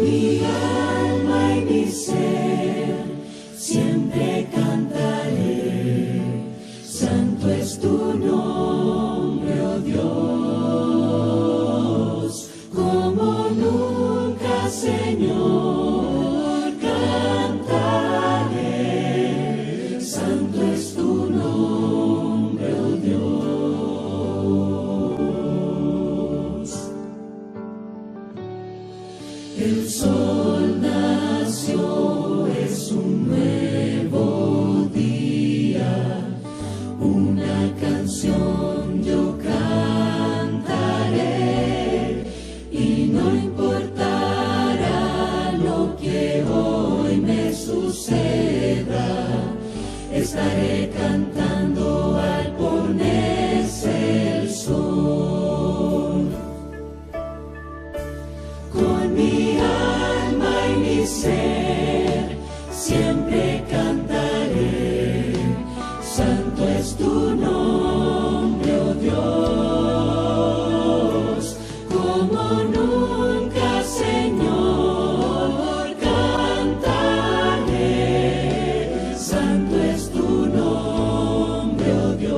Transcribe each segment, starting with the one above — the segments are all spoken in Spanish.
mi alma y mi ser, siempre cantaré. Santo es tu nombre, oh Dios, como nunca, Señor, cantaré. Santo es tu nombre, oh Dios. El sol nació, es un nuevo día, una canción yo cantaré, y no importará lo que hoy me suceda, estaré cantando al ponerse el sol. Con mi alma y mi ser, siempre cantaré. Santo es tu nombre, oh Dios, como nunca, Señor, cantaré. Santo es tu nombre, oh Dios.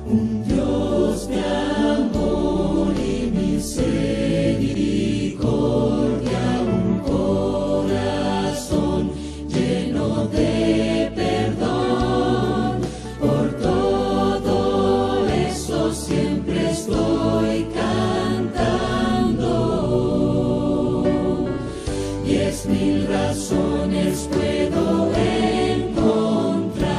Un Dios de amor y misericordia, un corazón lleno de perdón. Por todo eso siempre estoy cantando. 10,000 razones puedo encontrar.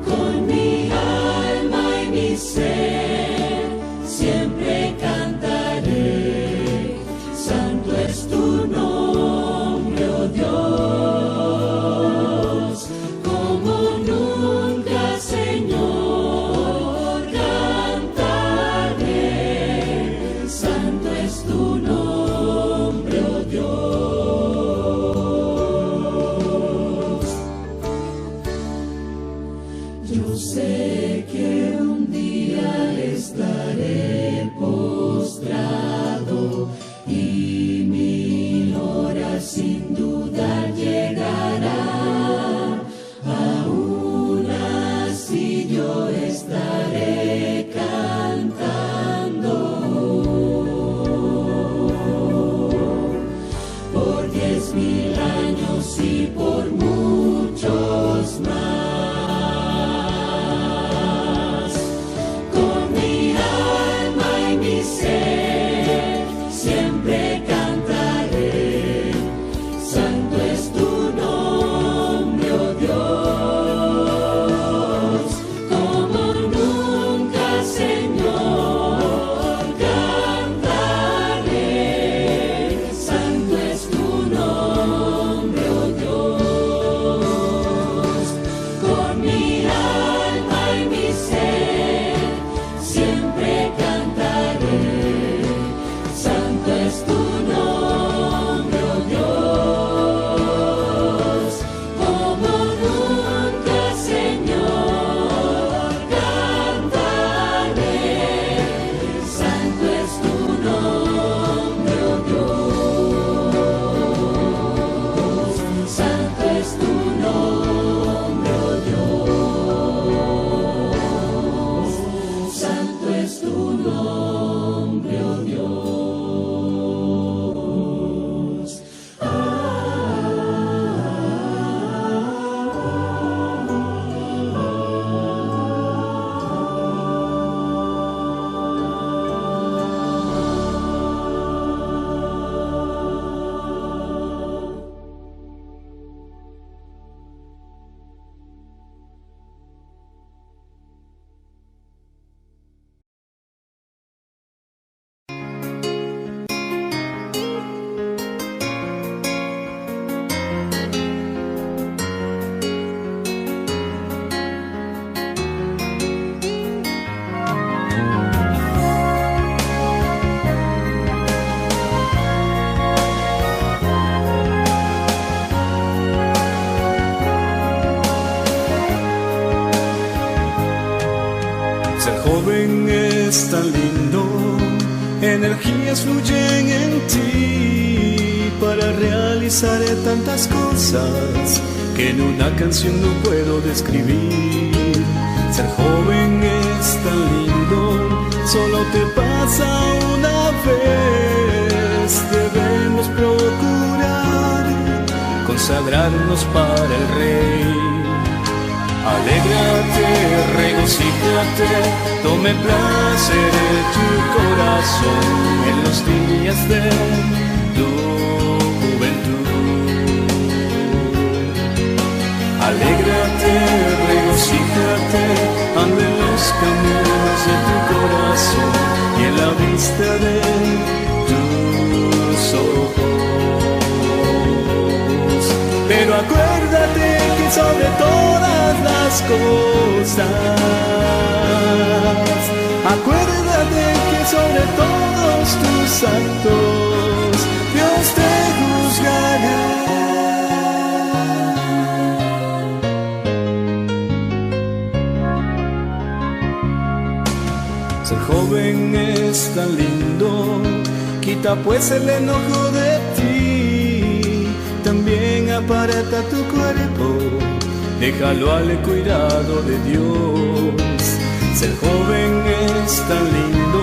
Con mi alma y mi ser, siempre cantaré. Santo es tu nombre, oh Dios, como nunca, Señor, cantaré. Santo es tu nombre, oh Dios. Yo sé que un día estaré postrado y 1000 horas sin duda llegarán. Aún así yo estaré cantando por 10,000 años y por muchos más. joven es tan lindo, energías fluyen en ti para realizar tantas cosas que en una canción no puedo describir. Ser joven es tan lindo, solo te pasa una vez. Debemos procurar consagrarnos para el Rey. Alégrate, regocíjate, tome placer en tu corazón en los días de tu juventud. Alégrate, regocíjate, anda en los caminos de tu corazón y en la vista de tus ojos. Pero acuérdate que sobre todas las cosas, acuérdate que sobre todos tus actos Dios te juzgará. Ser joven es tan lindo, quita pues el enojo de ti. También aparta tu cuerpo, déjalo al cuidado de Dios. Ser joven es tan lindo,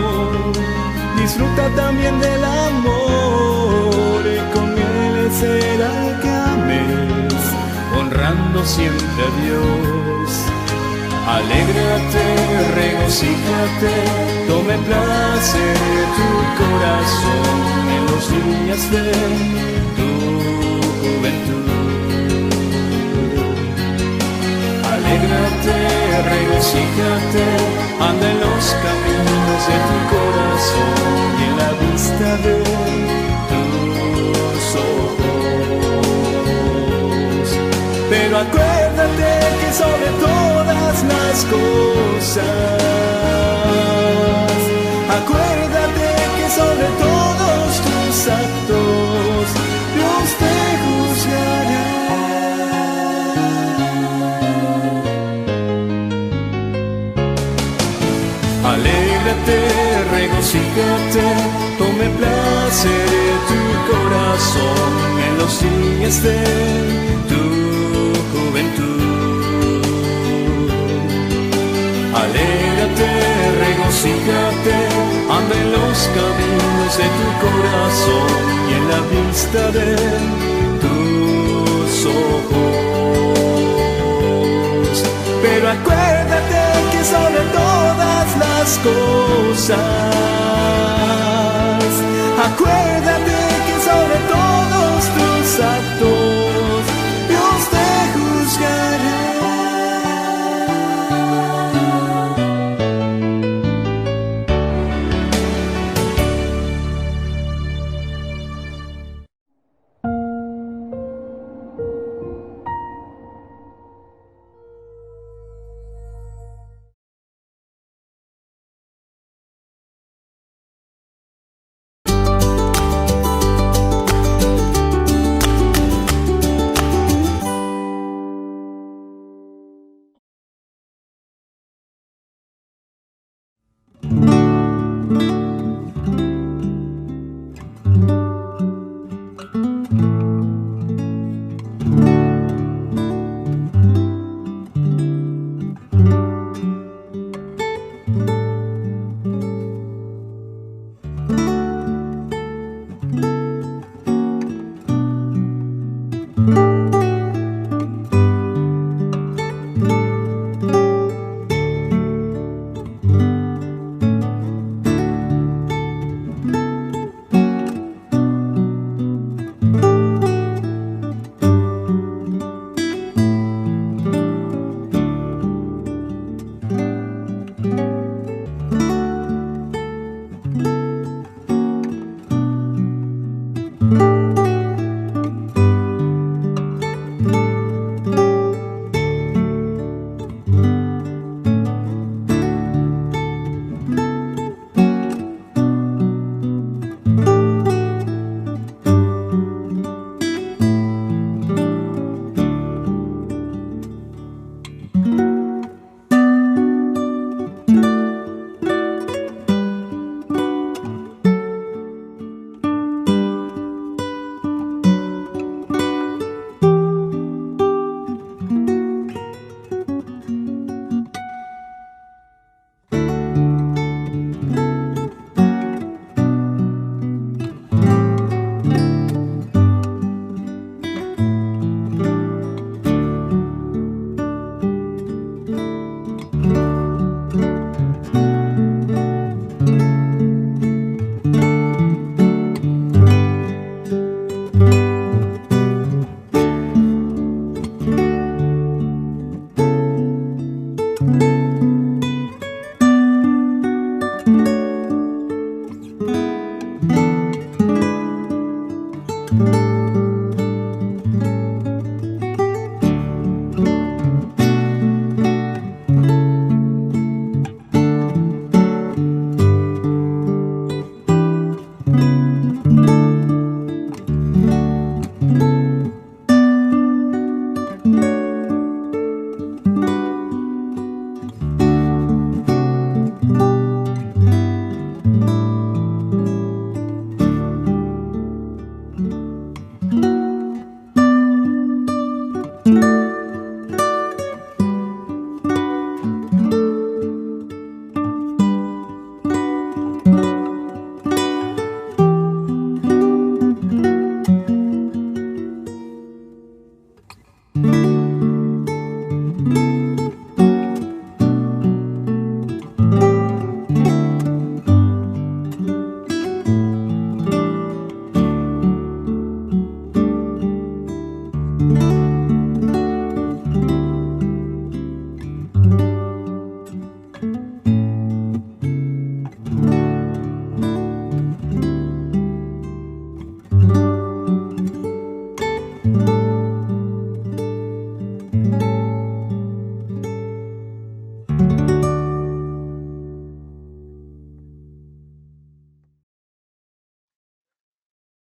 disfruta también del amor. Con él será que ames, honrando siempre a Dios. Alégrate, regocíjate, tome placer tu corazón en los días de tu juventud. Alégrate, regocíjate, anda en los caminos de tu corazón y en la vista de tus ojos. Pero acuérdate que sobre todas las cosas, acuérdate que sobre todos tus actos Dios te juzgará. Alégrate, regocíjate, tome placer en tu corazón en los días de tu juventud. Alégrate, regocíjate, anda en los caminos de tu corazón y en la vista de tus ojos. Pero acuérdate que sobre todas las cosas, acuérdate que sobre todos tus actos Dios te juzgará.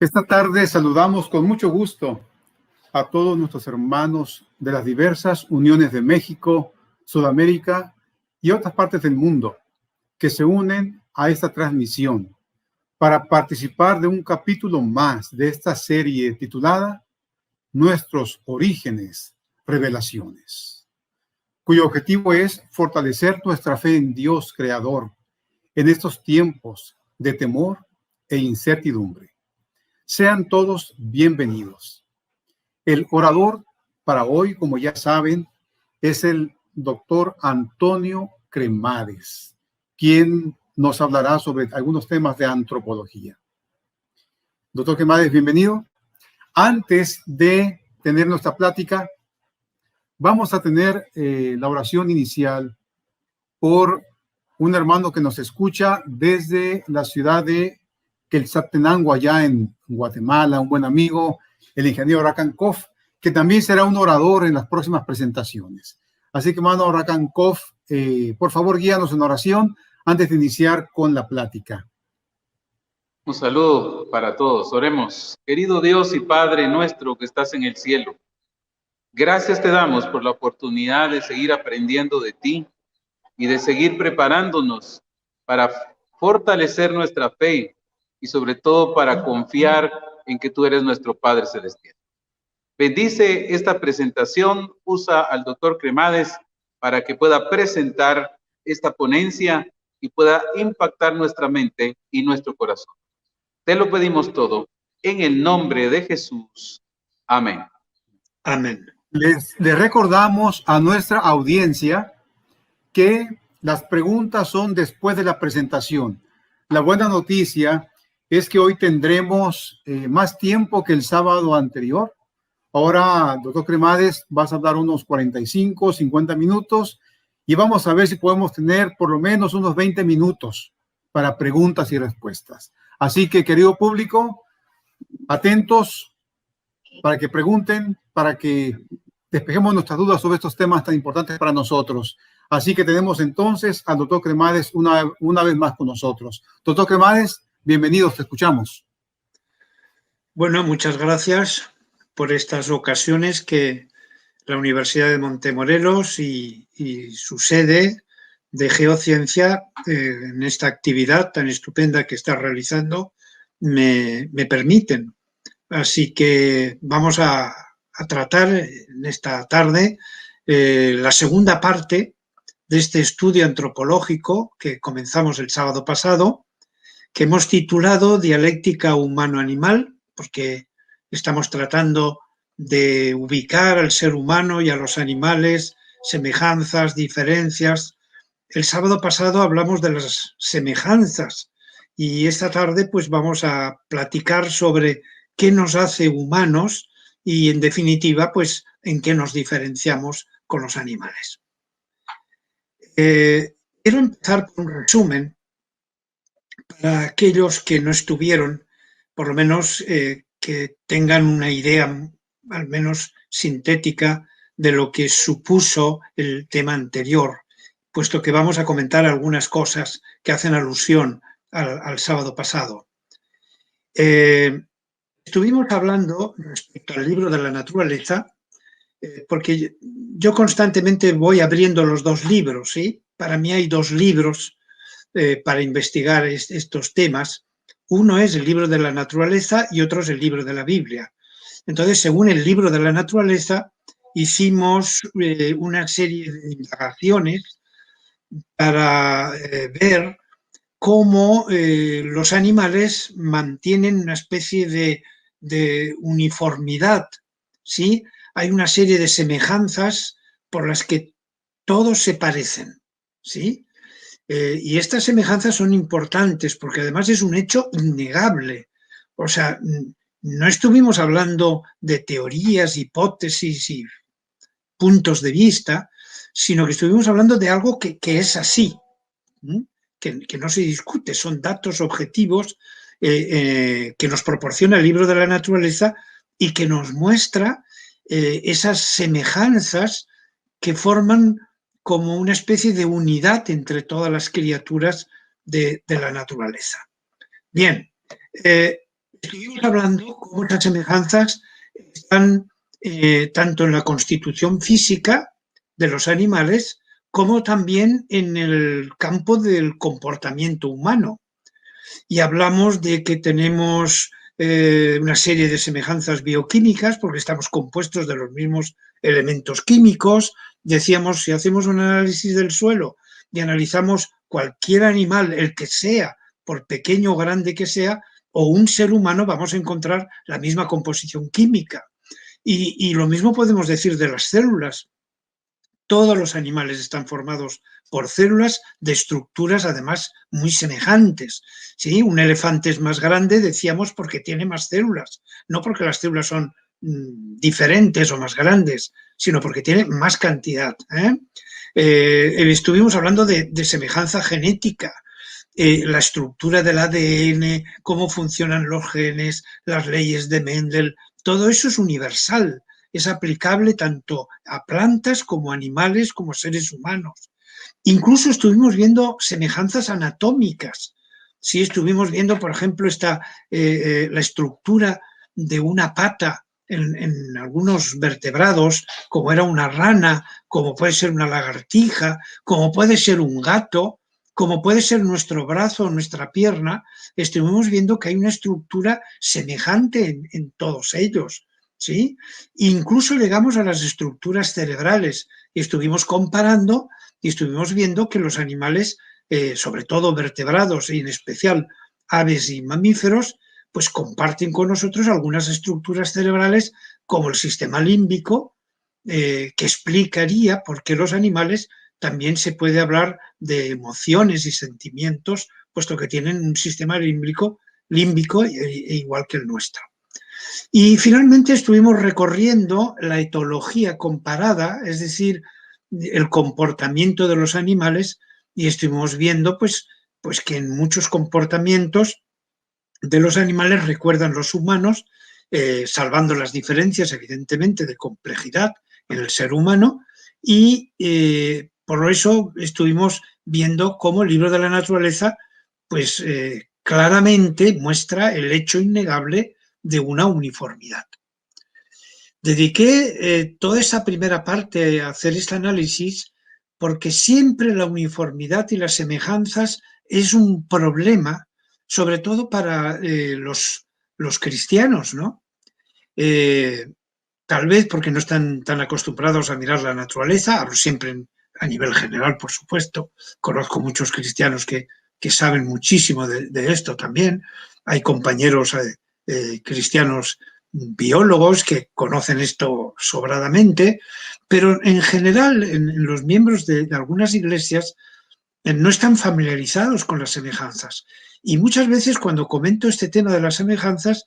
Esta tarde saludamos con mucho gusto a todos nuestros hermanos de las diversas uniones de México, Sudamérica y otras partes del mundo que se unen a esta transmisión para participar de un capítulo más de esta serie titulada Nuestros Orígenes, Revelaciones, cuyo objetivo es fortalecer nuestra fe en Dios Creador en estos tiempos de temor e incertidumbre. Sean todos bienvenidos. El orador para hoy, como ya saben, es el doctor Antonio Cremades, quien nos hablará sobre algunos temas de antropología. Doctor Cremades, bienvenido. Antes de tener nuestra plática, vamos a tener la oración inicial por un hermano que nos escucha desde la ciudad de Quetzaltenango, allá en Guatemala, un buen amigo, el ingeniero Rakankov, que también será un orador en las próximas presentaciones. Así que, hermano Rakankov, por favor, guíanos en oración antes de iniciar con la plática. Un saludo para todos. Oremos. Querido Dios y Padre nuestro que estás en el cielo, gracias te damos por la oportunidad de seguir aprendiendo de ti y de seguir preparándonos para fortalecer nuestra fe y sobre todo para confiar en que tú eres nuestro Padre Celestial. Bendice esta presentación, usa al doctor Cremades para que pueda presentar esta ponencia y pueda impactar nuestra mente y nuestro corazón. Te lo pedimos todo en el nombre de Jesús. Amén. Amén. Les recordamos a nuestra audiencia que las preguntas son después de la presentación. La buena noticia es que hoy tendremos más tiempo que el sábado anterior. Ahora, doctor Cremades, vas a dar unos 45, 50 minutos y vamos a ver si podemos tener por lo menos unos 20 minutos para preguntas y respuestas. Así que, querido público, atentos para que pregunten, para que despejemos nuestras dudas sobre estos temas tan importantes para nosotros. Así que tenemos entonces al doctor Cremades una vez más con nosotros. Doctor Cremades, bienvenidos, te escuchamos. Bueno, muchas gracias por estas ocasiones que la Universidad de Montemorelos y su sede de Geociencia en esta actividad tan estupenda que está realizando me permiten. Así que vamos a tratar en esta tarde la segunda parte de este estudio antropológico que comenzamos el sábado pasado, que hemos titulado Dialéctica humano-animal, porque estamos tratando de ubicar al ser humano y a los animales, semejanzas, diferencias. El sábado pasado hablamos de las semejanzas y esta tarde pues vamos a platicar sobre qué nos hace humanos y en definitiva pues en qué nos diferenciamos con los animales. Quiero empezar por un resumen para aquellos que no estuvieron, por lo menos que tengan una idea al menos sintética de lo que supuso el tema anterior, puesto que vamos a comentar algunas cosas que hacen alusión al sábado pasado. Estuvimos hablando respecto al libro de la naturaleza, porque yo constantemente voy abriendo los dos libros, ¿sí? Para mí hay dos libros para investigar estos temas. Uno es el libro de la naturaleza y otro es el libro de la Biblia. Entonces, según el libro de la naturaleza, hicimos una serie de indagaciones para ver cómo los animales mantienen una especie de uniformidad, ¿sí? Hay una serie de semejanzas por las que todos se parecen, ¿sí? Y estas semejanzas son importantes porque además es un hecho innegable. O sea, no estuvimos hablando de teorías, hipótesis y puntos de vista, sino que estuvimos hablando de algo que es así, que no se discute, son datos objetivos que nos proporciona el libro de la naturaleza y que nos muestra esas semejanzas que forman como una especie de unidad entre todas las criaturas de la naturaleza. Bien, estuvimos hablando cómo estas semejanzas están tanto en la constitución física de los animales como también en el campo del comportamiento humano. Y hablamos de que tenemos una serie de semejanzas bioquímicas porque estamos compuestos de los mismos elementos químicos. Decíamos, si hacemos un análisis del suelo y analizamos cualquier animal, el que sea, por pequeño o grande que sea, o un ser humano, vamos a encontrar la misma composición química. Y lo mismo podemos decir de las células. Todos los animales están formados por células de estructuras además muy semejantes. ¿Sí? Un elefante es más grande, decíamos, porque tiene más células, no porque las células son diferentes o más grandes, sino porque tiene más cantidad. Estuvimos hablando de semejanza genética, la estructura del ADN, cómo funcionan los genes, las leyes de Mendel, todo eso es universal, es aplicable tanto a plantas como a animales como a seres humanos. Incluso estuvimos viendo semejanzas anatómicas. Sí, estuvimos viendo, por ejemplo, la estructura de una pata en algunos vertebrados, como era una rana, como puede ser una lagartija, como puede ser un gato, como puede ser nuestro brazo o nuestra pierna. Estuvimos viendo que hay una estructura semejante en todos ellos. ¿Sí? Incluso llegamos a las estructuras cerebrales y estuvimos comparando y estuvimos viendo que los animales, sobre todo vertebrados y en especial aves y mamíferos, pues comparten con nosotros algunas estructuras cerebrales como el sistema límbico, que explicaría por qué los animales también se puede hablar de emociones y sentimientos, puesto que tienen un sistema límbico igual que el nuestro. Y finalmente estuvimos recorriendo la etología comparada, es decir, el comportamiento de los animales, y estuvimos viendo pues que en muchos comportamientos de los animales recuerdan los humanos, salvando las diferencias, evidentemente, de complejidad en el ser humano, y por eso estuvimos viendo cómo el libro de la naturaleza pues claramente muestra el hecho innegable de una uniformidad. Dediqué toda esa primera parte a hacer este análisis porque siempre la uniformidad y las semejanzas es un problema, sobre todo para los cristianos, ¿no? Tal vez porque no están tan acostumbrados a mirar la naturaleza, hablo siempre a nivel general, por supuesto. Conozco muchos cristianos que saben muchísimo de esto también. Hay compañeros cristianos biólogos que conocen esto sobradamente, pero en general en los miembros de algunas iglesias no están familiarizados con las semejanzas. Y muchas veces cuando comento este tema de las semejanzas,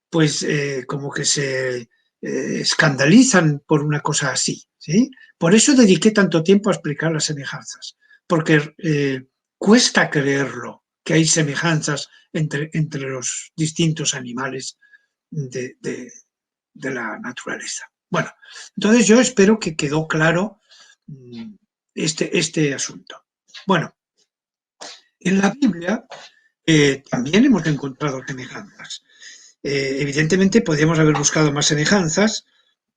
pues como que se escandalizan por una cosa así, ¿sí? Por eso dediqué tanto tiempo a explicar las semejanzas, porque cuesta creerlo, que hay semejanzas entre los distintos animales de la naturaleza. Bueno, entonces yo espero que quedó claro este asunto. Bueno, en la Biblia también hemos encontrado semejanzas. Evidentemente podríamos haber buscado más semejanzas,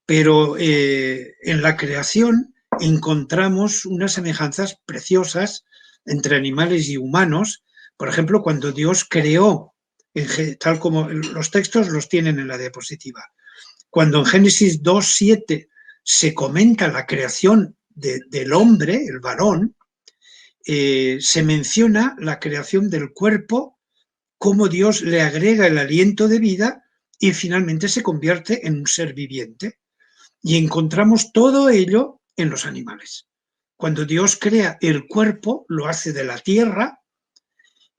pero en la creación encontramos unas semejanzas preciosas entre animales y humanos. Por ejemplo, cuando Dios creó, tal como los textos los tienen en la diapositiva, cuando en Génesis 2:7 se comenta la creación del hombre, el varón, se menciona la creación del cuerpo, cómo Dios le agrega el aliento de vida y finalmente se convierte en un ser viviente. Y encontramos todo ello en los animales. Cuando Dios crea el cuerpo, lo hace de la tierra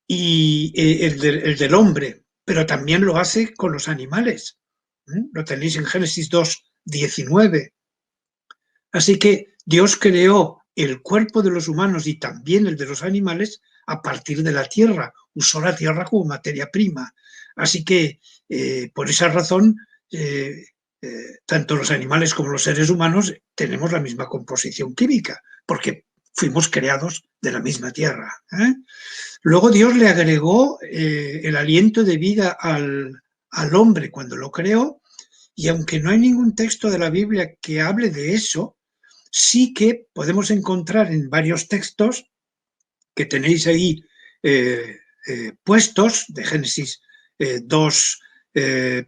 y el del hombre, pero también lo hace con los animales. Lo tenéis en Génesis 2:19. Así que Dios creó el cuerpo de los humanos y también el de los animales a partir de la tierra, usó la tierra como materia prima. Así que por esa razón, tanto los animales como los seres humanos tenemos la misma composición química, porque fuimos creados de la misma tierra. Luego Dios le agregó el aliento de vida al al hombre cuando lo creó, y aunque no hay ningún texto de la Biblia que hable de eso, sí que podemos encontrar en varios textos que tenéis ahí puestos, de Génesis de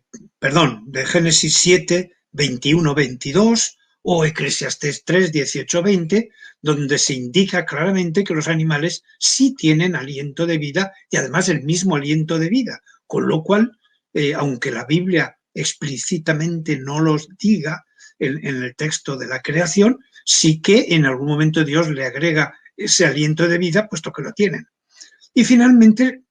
Génesis 7, 21, 22, o Eclesiastés 3, 18, 20, donde se indica claramente que los animales sí tienen aliento de vida y además el mismo aliento de vida, con lo cual, aunque la Biblia explícitamente no los diga en el texto de la creación, sí que en algún momento Dios le agrega ese aliento de vida, puesto que lo tienen. Y finalmente,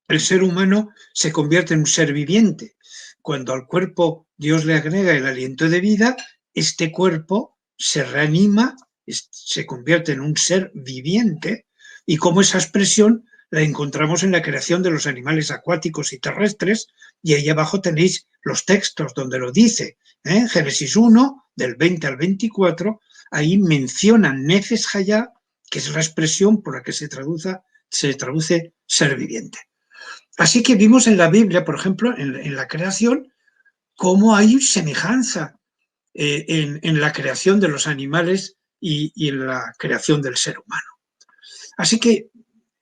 el ser humano se convierte en un ser viviente. Cuando al cuerpo Dios le agrega el aliento de vida, este cuerpo se reanima, se convierte en un ser viviente, y como esa expresión la encontramos en la creación de los animales acuáticos y terrestres, y ahí abajo tenéis los textos donde lo dice, Génesis 1, del 20 al 24, ahí menciona Nefesh Hayá, que es la expresión por la que se traduce ser viviente. Así que vimos en la Biblia, por ejemplo, en la creación, cómo hay semejanza en la creación de los animales y en la creación del ser humano. Así que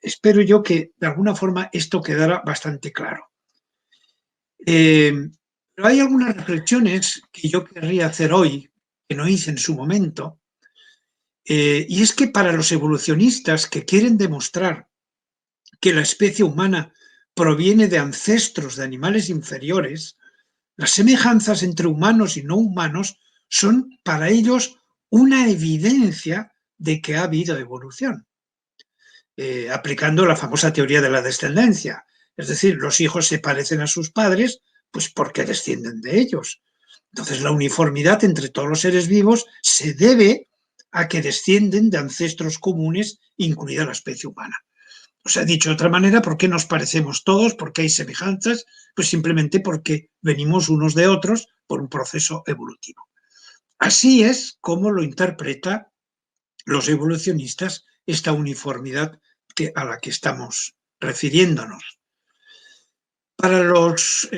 espero yo que de alguna forma esto quedara bastante claro. Pero hay algunas reflexiones que yo querría hacer hoy, que no hice en su momento, y es que para los evolucionistas que quieren demostrar que la especie humana proviene de ancestros de animales inferiores, las semejanzas entre humanos y no humanos son para ellos una evidencia de que ha habido evolución, aplicando la famosa teoría de la descendencia. Es decir, los hijos se parecen a sus padres pues porque descienden de ellos. Entonces, la uniformidad entre todos los seres vivos se debe a que descienden de ancestros comunes, incluida la especie humana. O sea, dicho de otra manera, ¿por qué nos parecemos todos? ¿Por qué hay semejanzas? Pues simplemente porque venimos unos de otros por un proceso evolutivo. Así es como lo interpretan los evolucionistas esta uniformidad a la que estamos refiriéndonos. Para los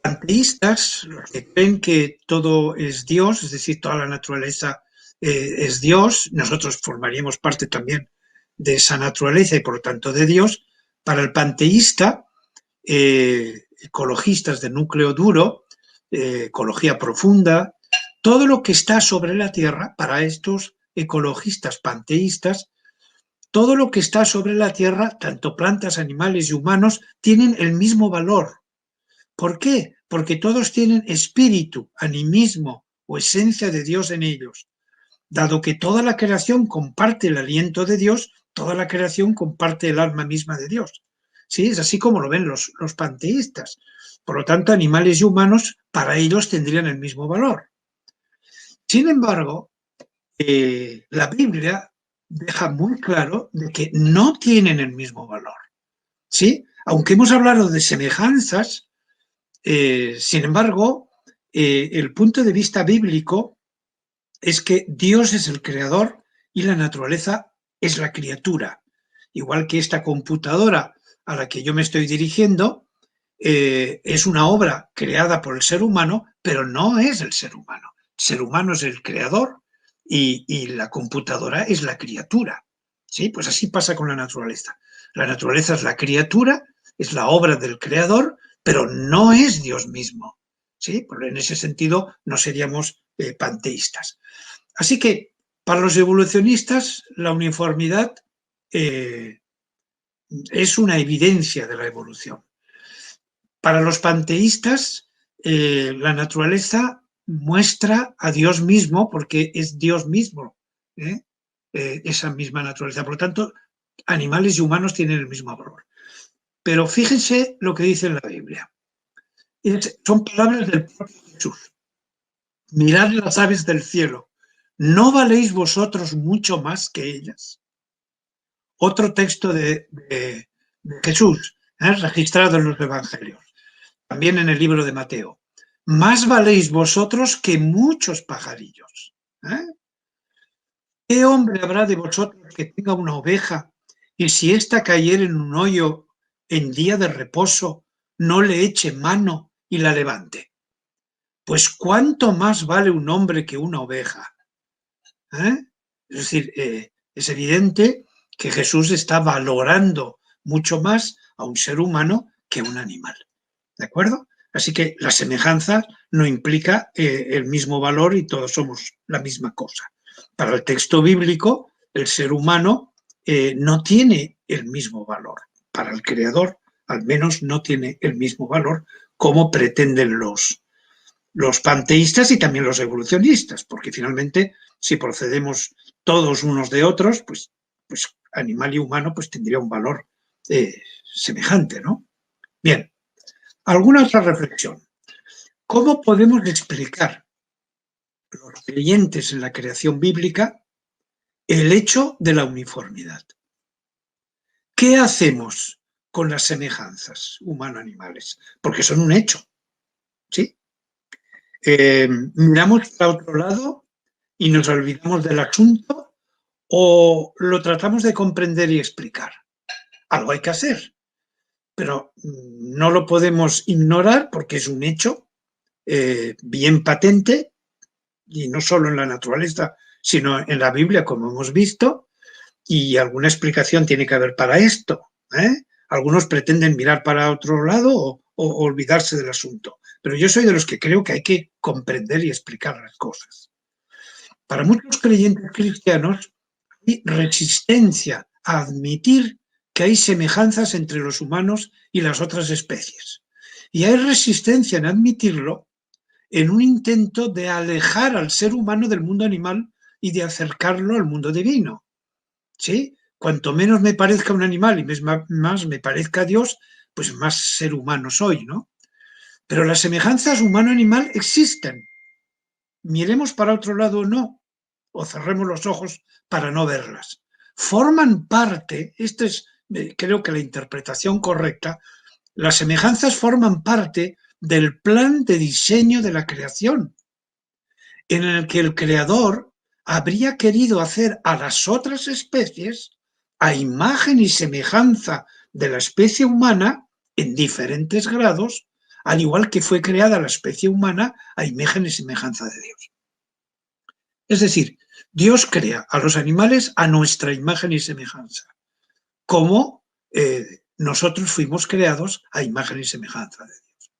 panteístas, los que creen que todo es Dios, es decir, toda la naturaleza es Dios, nosotros formaríamos parte también de esa naturaleza y por lo tanto de Dios. Para el panteísta, ecologistas de núcleo duro, ecología profunda, todo lo que está sobre la Tierra, para estos ecologistas panteístas, todo lo que está sobre la Tierra, tanto plantas, animales y humanos, tienen el mismo valor. ¿Por qué? Porque todos tienen espíritu, animismo o esencia de Dios en ellos. Dado que toda la creación comparte el aliento de Dios, toda la creación comparte el alma misma de Dios. ¿Sí? Es así como lo ven los panteístas. Por lo tanto, animales y humanos para ellos tendrían el mismo valor. Sin embargo, la Biblia deja muy claro de que no tienen el mismo valor. ¿Sí? Aunque hemos hablado de semejanzas, sin embargo, el punto de vista bíblico es que Dios es el creador y la naturaleza es la criatura. Igual que esta computadora a la que yo me estoy dirigiendo es una obra creada por el ser humano, pero no es el ser humano. El ser humano es el creador y la computadora es la criatura. ¿Sí? Pues así pasa con la naturaleza. La naturaleza es la criatura, es la obra del creador, pero no es Dios mismo. ¿Sí? Porque en ese sentido no seríamos panteístas. Así que para los evolucionistas la uniformidad es una evidencia de la evolución. Para los panteístas la naturaleza muestra a Dios mismo porque es Dios mismo esa misma naturaleza. Por lo tanto, animales y humanos tienen el mismo valor. Pero fíjense lo que dice en la Biblia. Son palabras del propio Jesús. Mirad las aves del cielo, ¿no valéis vosotros mucho más que ellas? Otro texto de Jesús, registrado en los evangelios, también en el libro de Mateo. Más valéis vosotros que muchos pajarillos. ¿Qué hombre habrá de vosotros que tenga una oveja y si ésta cayere en un hoyo en día de reposo, no le eche mano y la levante. Pues ¿cuánto más vale un hombre que una oveja? Es decir, es evidente que Jesús está valorando mucho más a un ser humano que a un animal. ¿De acuerdo? Así que la semejanza no implica el mismo valor y todos somos la misma cosa. Para el texto bíblico, el ser humano no tiene el mismo valor. Para el Creador, al menos, no tiene el mismo valor como pretenden los panteístas y también los evolucionistas, porque finalmente, si procedemos todos unos de otros, pues animal y humano pues tendría un valor semejante, ¿no? Bien, ¿alguna otra reflexión? ¿Cómo podemos explicar los creyentes en la creación bíblica el hecho de la uniformidad? ¿Qué hacemos con las semejanzas humano-animales? Porque son un hecho, ¿sí? ¿Miramos para otro lado y nos olvidamos del asunto o lo tratamos de comprender y explicar? Algo hay que hacer, pero no lo podemos ignorar porque es un hecho bien patente, y no solo en la naturaleza, sino en la Biblia, como hemos visto, y alguna explicación tiene que haber para esto. Algunos pretenden mirar para otro lado o olvidarse del asunto, pero yo soy de los que creo que hay que comprender y explicar las cosas. Para muchos creyentes cristianos hay resistencia a admitir que hay semejanzas entre los humanos y las otras especies. Y hay resistencia en admitirlo en un intento de alejar al ser humano del mundo animal y de acercarlo al mundo divino. ¿Sí? Cuanto menos me parezca un animal y más me parezca Dios, pues más ser humano soy, ¿no? Pero las semejanzas humano-animal existen. Miremos para otro lado o no, o cerremos los ojos para no verlas. Forman parte, esta es creo que la interpretación correcta, las semejanzas forman parte del plan de diseño de la creación, en el que el creador habría querido hacer a las otras especies a imagen y semejanza de la especie humana en diferentes grados, al igual que fue creada la especie humana a imagen y semejanza de Dios. Es decir, Dios crea a los animales a nuestra imagen y semejanza, como nosotros fuimos creados a imagen y semejanza de Dios.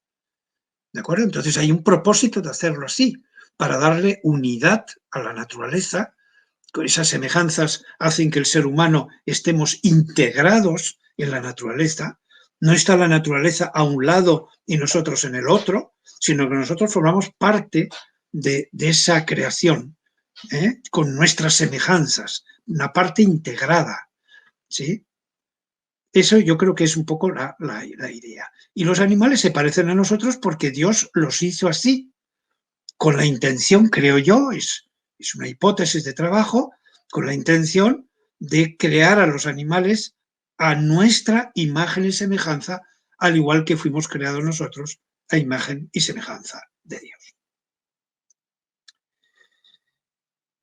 ¿De acuerdo? Entonces hay un propósito de hacerlo así, para darle unidad a la naturaleza. Esas semejanzas hacen que el ser humano estemos integrados en la naturaleza. No está la naturaleza a un lado y nosotros en el otro, sino que nosotros formamos parte de esa creación, con nuestras semejanzas, una parte integrada, ¿sí? Eso yo creo que es un poco la idea. Y los animales se parecen a nosotros porque Dios los hizo así, con la intención, creo yo, es una hipótesis de trabajo, con la intención de crear a los animales a nuestra imagen y semejanza, al igual que fuimos creados nosotros a imagen y semejanza de Dios.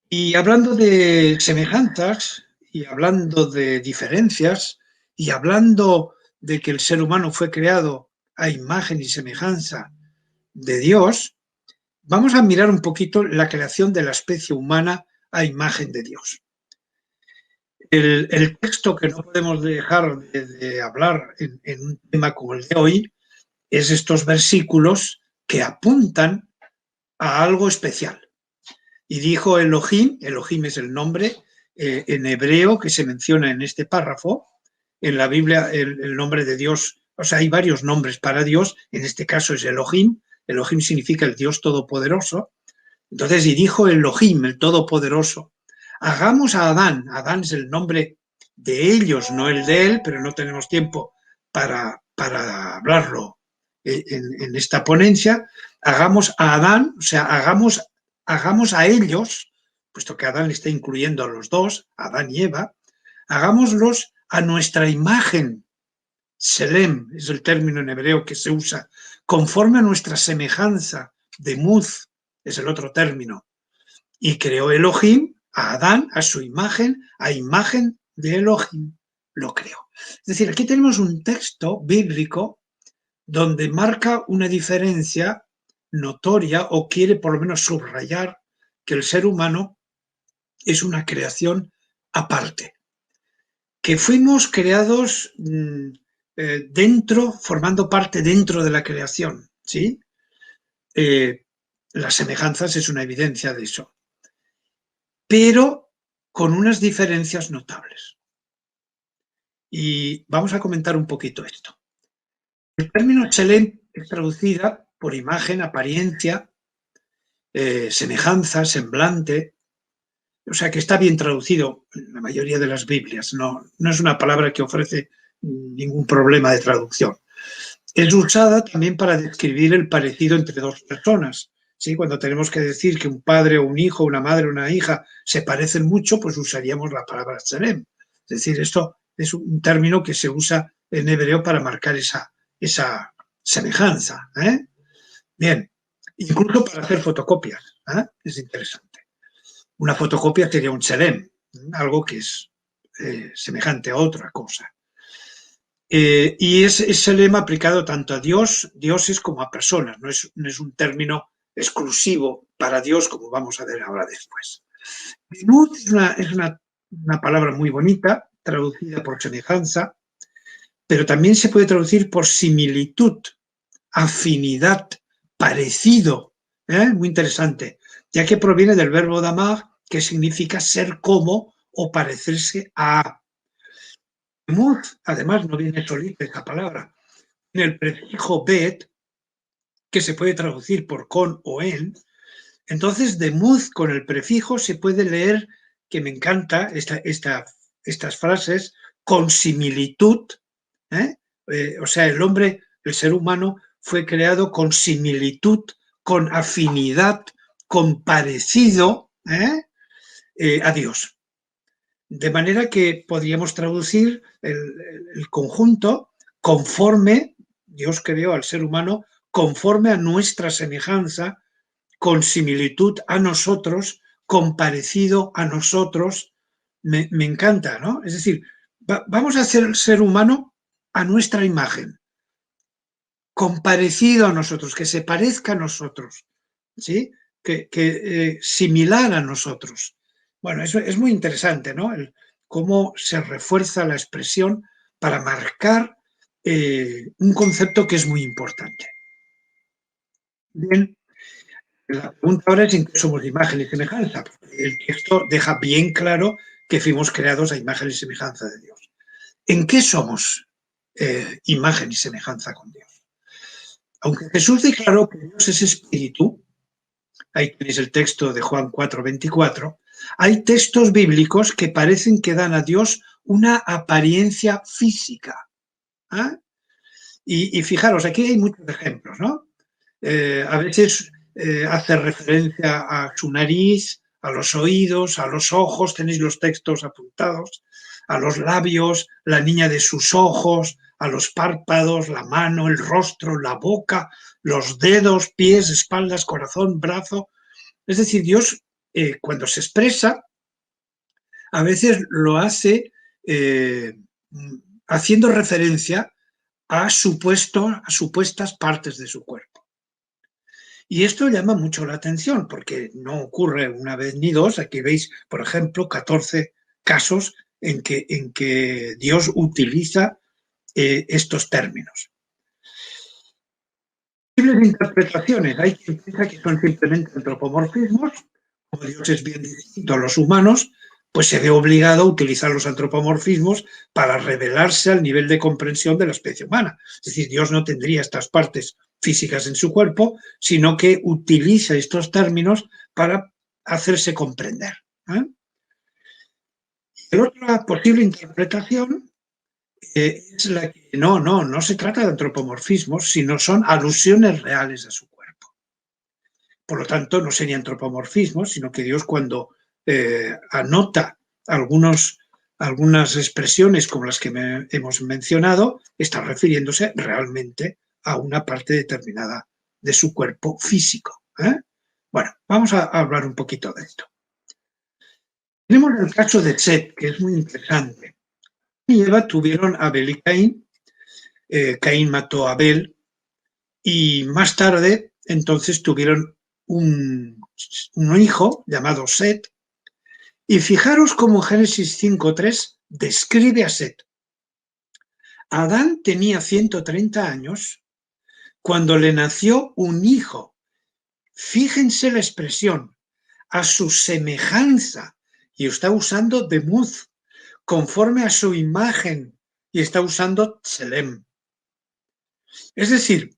Y hablando de semejanzas, y hablando de diferencias, y hablando de que el ser humano fue creado a imagen y semejanza de Dios, vamos a mirar un poquito la creación de la especie humana a imagen de Dios. El texto que no podemos dejar de hablar en un tema como el de hoy es estos versículos que apuntan a algo especial. Y dijo Elohim, Elohim es el nombre en hebreo que se menciona en este párrafo. En la Biblia el nombre de Dios, o sea, hay varios nombres para Dios, en este caso es Elohim. Elohim significa el Dios Todopoderoso. Entonces, y dijo Elohim, el Todopoderoso, hagamos a Adán. Adán es el nombre de ellos, no el de él, pero no tenemos tiempo para hablarlo en esta ponencia. Hagamos a Adán, o sea, hagamos a ellos, puesto que Adán le está incluyendo a los dos, Adán y Eva, hagámoslos a nuestra imagen. Selem es el término en hebreo que se usa, conforme a nuestra semejanza. Demuz es el otro término. Y creó Elohim a Adán a su imagen, a imagen de Elohim lo creó. Es decir, aquí tenemos un texto bíblico donde marca una diferencia notoria o quiere por lo menos subrayar que el ser humano es una creación aparte, que fuimos creados formando parte dentro de la creación, ¿sí? Las semejanzas es una evidencia de eso, pero con unas diferencias notables. Y vamos a comentar un poquito esto. El término Tselem es traducida por imagen, apariencia, semejanza, semblante, o sea que está bien traducido en la mayoría de las Biblias, no es una palabra que ofrece ningún problema de traducción. Es usada también para describir el parecido entre dos personas, ¿sí? Cuando tenemos que decir que un padre o un hijo, una madre o una hija se parecen mucho, pues usaríamos la palabra Tselem. Es decir, esto es un término que se usa en hebreo para marcar esa semejanza. Bien, incluso para hacer fotocopias, es interesante. Una fotocopia sería un Tselem, algo que es semejante a otra cosa. Y es Tselem aplicado tanto a dioses como a personas, no es un término exclusivo para Dios, como vamos a ver ahora después. Benut es una palabra muy bonita, traducida por semejanza, pero también se puede traducir por similitud, afinidad, parecido, muy interesante, ya que proviene del verbo damar, que significa ser como o parecerse a. Demut, además, no viene solita esa palabra, en el prefijo bet, que se puede traducir por con o en. Entonces, demut con el prefijo se puede leer, que me encanta estas frases, con similitud, o sea, el ser humano fue creado con similitud, con afinidad, con parecido a Dios. De manera que podríamos traducir el conjunto conforme, Dios creó al ser humano, conforme a nuestra semejanza, con similitud a nosotros, con parecido a nosotros. Me encanta, ¿no? Es decir, vamos a hacer el ser humano a nuestra imagen, con parecido a nosotros, que se parezca a nosotros, ¿sí? Que similar a nosotros. Bueno, eso es muy interesante, ¿no? Cómo se refuerza la expresión para marcar un concepto que es muy importante. Bien, la pregunta ahora es en qué somos imagen y semejanza. El texto deja bien claro que fuimos creados a imagen y semejanza de Dios. ¿En qué somos imagen y semejanza con Dios? Aunque Jesús declaró que Dios es espíritu, ahí tenéis el texto de Juan 4:24, hay textos bíblicos que parecen que dan a Dios una apariencia física. Y fijaros, aquí hay muchos ejemplos, ¿no? A veces hace referencia a su nariz, a los oídos, a los ojos, tenéis los textos apuntados, a los labios, la niña de sus ojos, a los párpados, la mano, el rostro, la boca, los dedos, pies, espaldas, corazón, brazo. Es decir, Dios cuando se expresa, a veces lo hace haciendo referencia a supuestas partes de su cuerpo. Y esto llama mucho la atención porque no ocurre una vez ni dos. Aquí veis, por ejemplo, 14 casos en que Dios utiliza estos términos. Posibles interpretaciones. Hay quien piensa que son simplemente antropomorfismos. Como Dios es bien distinto a los humanos, pues se ve obligado a utilizar los antropomorfismos para revelarse al nivel de comprensión de la especie humana. Es decir, Dios no tendría estas partes físicas en su cuerpo, sino que utiliza estos términos para hacerse comprender. La otra posible interpretación es la que no se trata de antropomorfismos, sino son alusiones reales a su cuerpo. Por lo tanto, no sería antropomorfismo, sino que Dios cuando anota algunas expresiones como las que hemos mencionado, está refiriéndose realmente a una parte determinada de su cuerpo físico. Bueno, vamos a hablar un poquito de esto. Tenemos el caso de Set, que es muy interesante. Y Eva tuvieron a Abel y Caín. Caín mató a Abel y más tarde entonces tuvieron un hijo llamado Set. Y fijaros cómo Génesis 5:3 describe a Set. Adán tenía 130 años cuando le nació un hijo. Fíjense la expresión, a su semejanza, y está usando demuz, conforme a su imagen, y está usando tselem. Es decir,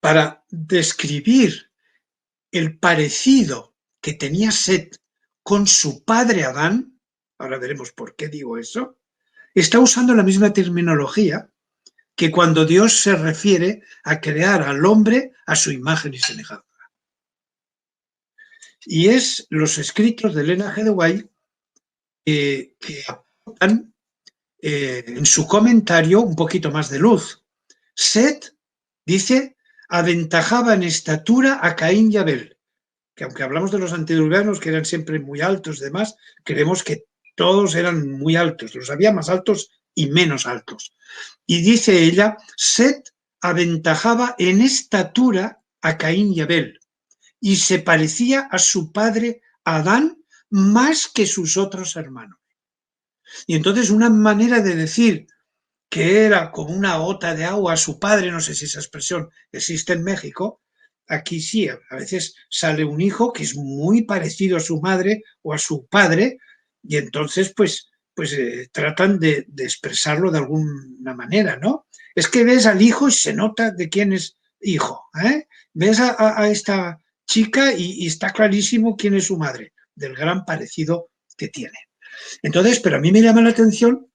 para describir el parecido que tenía Set con su padre Adán, ahora veremos por qué digo eso, está usando la misma terminología que cuando Dios se refiere a crear al hombre a su imagen y semejanza. Y es los escritos de Elena G. de White que aportan en su comentario un poquito más de luz. Set, dice, aventajaba en estatura a Caín y Abel, que aunque hablamos de los antediluvianos que eran siempre muy altos y demás, creemos que todos eran muy altos, los había más altos y menos altos. Y dice ella, Set aventajaba en estatura a Caín y Abel y se parecía a su padre Adán más que sus otros hermanos. Y entonces una manera de decir que era como una gota de agua a su padre, no sé si esa expresión existe en México, aquí sí, a veces sale un hijo que es muy parecido a su madre o a su padre, y entonces pues tratan de expresarlo de alguna manera, ¿no? Es que ves al hijo y se nota de quién es hijo, ¿eh? Ves a esta chica y está clarísimo quién es su madre, del gran parecido que tiene. Entonces, pero a mí me llama la atención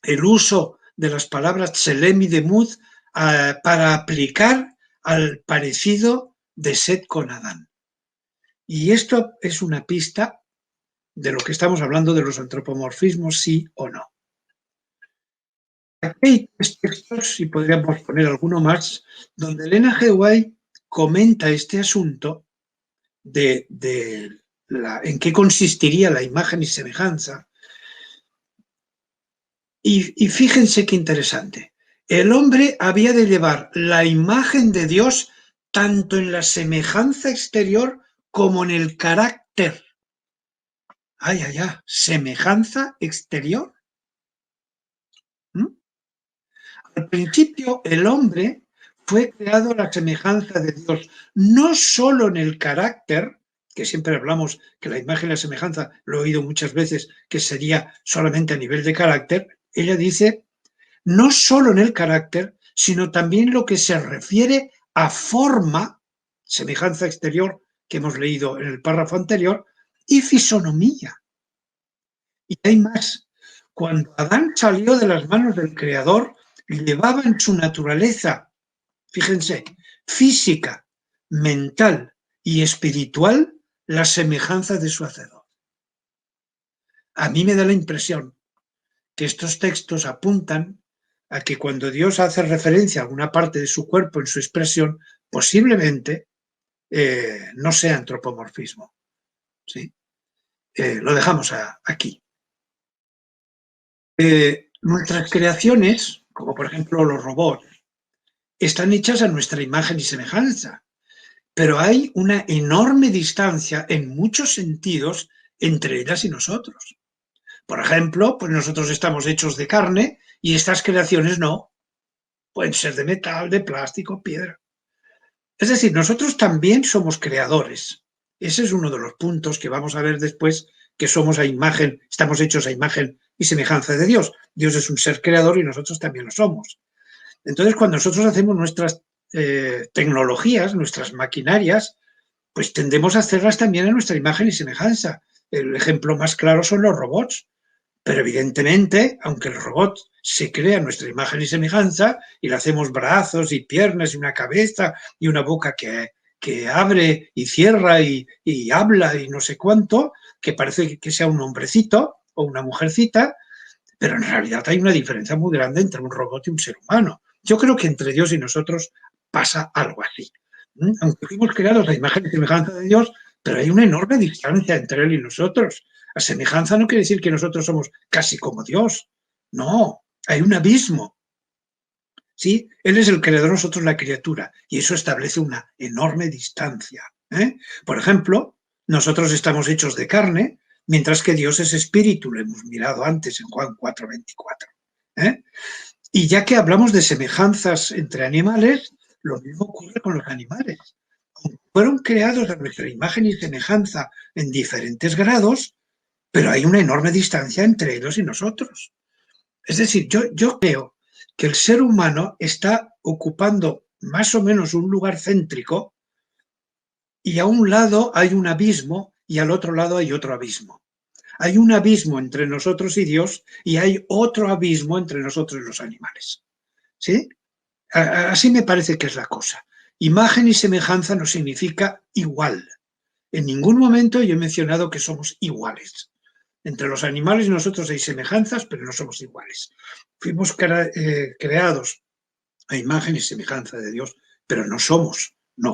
el uso de las palabras tselem y demuz para aplicar al parecido de Set con Adán. Y esto es una pista de lo que estamos hablando de los antropomorfismos, sí o no. Aquí hay 3 textos, y podríamos poner alguno más, donde Elena G. White comenta este asunto de en qué consistiría la imagen y semejanza. Y fíjense qué interesante. El hombre había de llevar la imagen de Dios tanto en la semejanza exterior como en el carácter. Ay, ay, ay, semejanza exterior. Al principio, el hombre fue creado a la semejanza de Dios, no solo en el carácter, que siempre hablamos que la imagen y la semejanza, lo he oído muchas veces, que sería solamente a nivel de carácter. Ella dice, no solo en el carácter, sino también lo que se refiere a forma, semejanza exterior, que hemos leído en el párrafo anterior, y fisonomía. Y hay más. Cuando Adán salió de las manos del Creador, llevaba en su naturaleza, fíjense, física, mental y espiritual, la semejanza de su Hacedor. A mí me da la impresión que estos textos apuntan a que cuando Dios hace referencia a alguna parte de su cuerpo en su expresión, posiblemente no sea antropomorfismo. ¿Sí? Lo dejamos aquí. Nuestras creaciones, como por ejemplo los robots, están hechas a nuestra imagen y semejanza, pero hay una enorme distancia en muchos sentidos entre ellas y nosotros. Por ejemplo, pues nosotros estamos hechos de carne y estas creaciones no. Pueden ser de metal, de plástico, piedra. Es decir, nosotros también somos creadores. Ese es uno de los puntos que vamos a ver después, que somos a imagen, estamos hechos a imagen y semejanza de Dios. Dios es un ser creador y nosotros también lo somos. Entonces, cuando nosotros hacemos nuestras tecnologías, nuestras maquinarias, pues tendemos a hacerlas también a nuestra imagen y semejanza. El ejemplo más claro son los robots. Pero evidentemente, aunque el robot se crea a nuestra imagen y semejanza y le hacemos brazos y piernas y una cabeza y una boca que abre y cierra y habla y no sé cuánto, que parece que sea un hombrecito o una mujercita, pero en realidad hay una diferencia muy grande entre un robot y un ser humano. Yo creo que entre Dios y nosotros pasa algo así. Aunque fuimos creados a imagen y semejanza de Dios, pero hay una enorme distancia entre Él y nosotros. La semejanza no quiere decir que nosotros somos casi como Dios. No, hay un abismo. ¿sí? Él es el creador, nosotros la criatura, y eso establece una enorme distancia. Por ejemplo, nosotros estamos hechos de carne, mientras que Dios es espíritu, lo hemos mirado antes en Juan 4:24. Y ya que hablamos de semejanzas entre animales, lo mismo ocurre con los animales. Fueron creados a nuestra imagen y semejanza en diferentes grados, pero hay una enorme distancia entre ellos y nosotros. Es decir, yo creo que el ser humano está ocupando más o menos un lugar céntrico y a un lado hay un abismo y al otro lado hay otro abismo. Hay un abismo entre nosotros y Dios y hay otro abismo entre nosotros y los animales. ¿Sí? Así me parece que es la cosa. Imagen y semejanza no significa igual. En ningún momento yo he mencionado que somos iguales. Entre los animales y nosotros hay semejanzas, pero no somos iguales. Fuimos creados a imagen y semejanza de Dios, pero no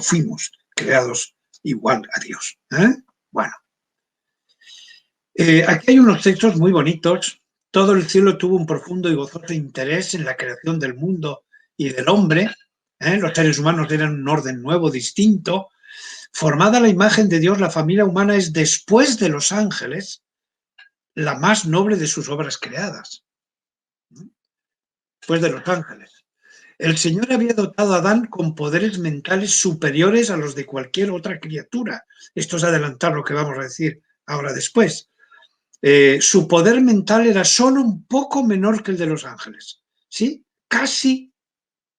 fuimos creados igual a Dios. Bueno. Aquí hay unos textos muy bonitos. Todo el cielo tuvo un profundo y gozoso interés en la creación del mundo y del hombre. Los seres humanos eran un orden nuevo, distinto. Formada la imagen de Dios, la familia humana es, después de los ángeles, la más noble de sus obras creadas. Después de los ángeles. El Señor había dotado a Adán con poderes mentales superiores a los de cualquier otra criatura. Esto es adelantar lo que vamos a decir ahora después. Su poder mental era solo un poco menor que el de los ángeles. ¿Sí? Casi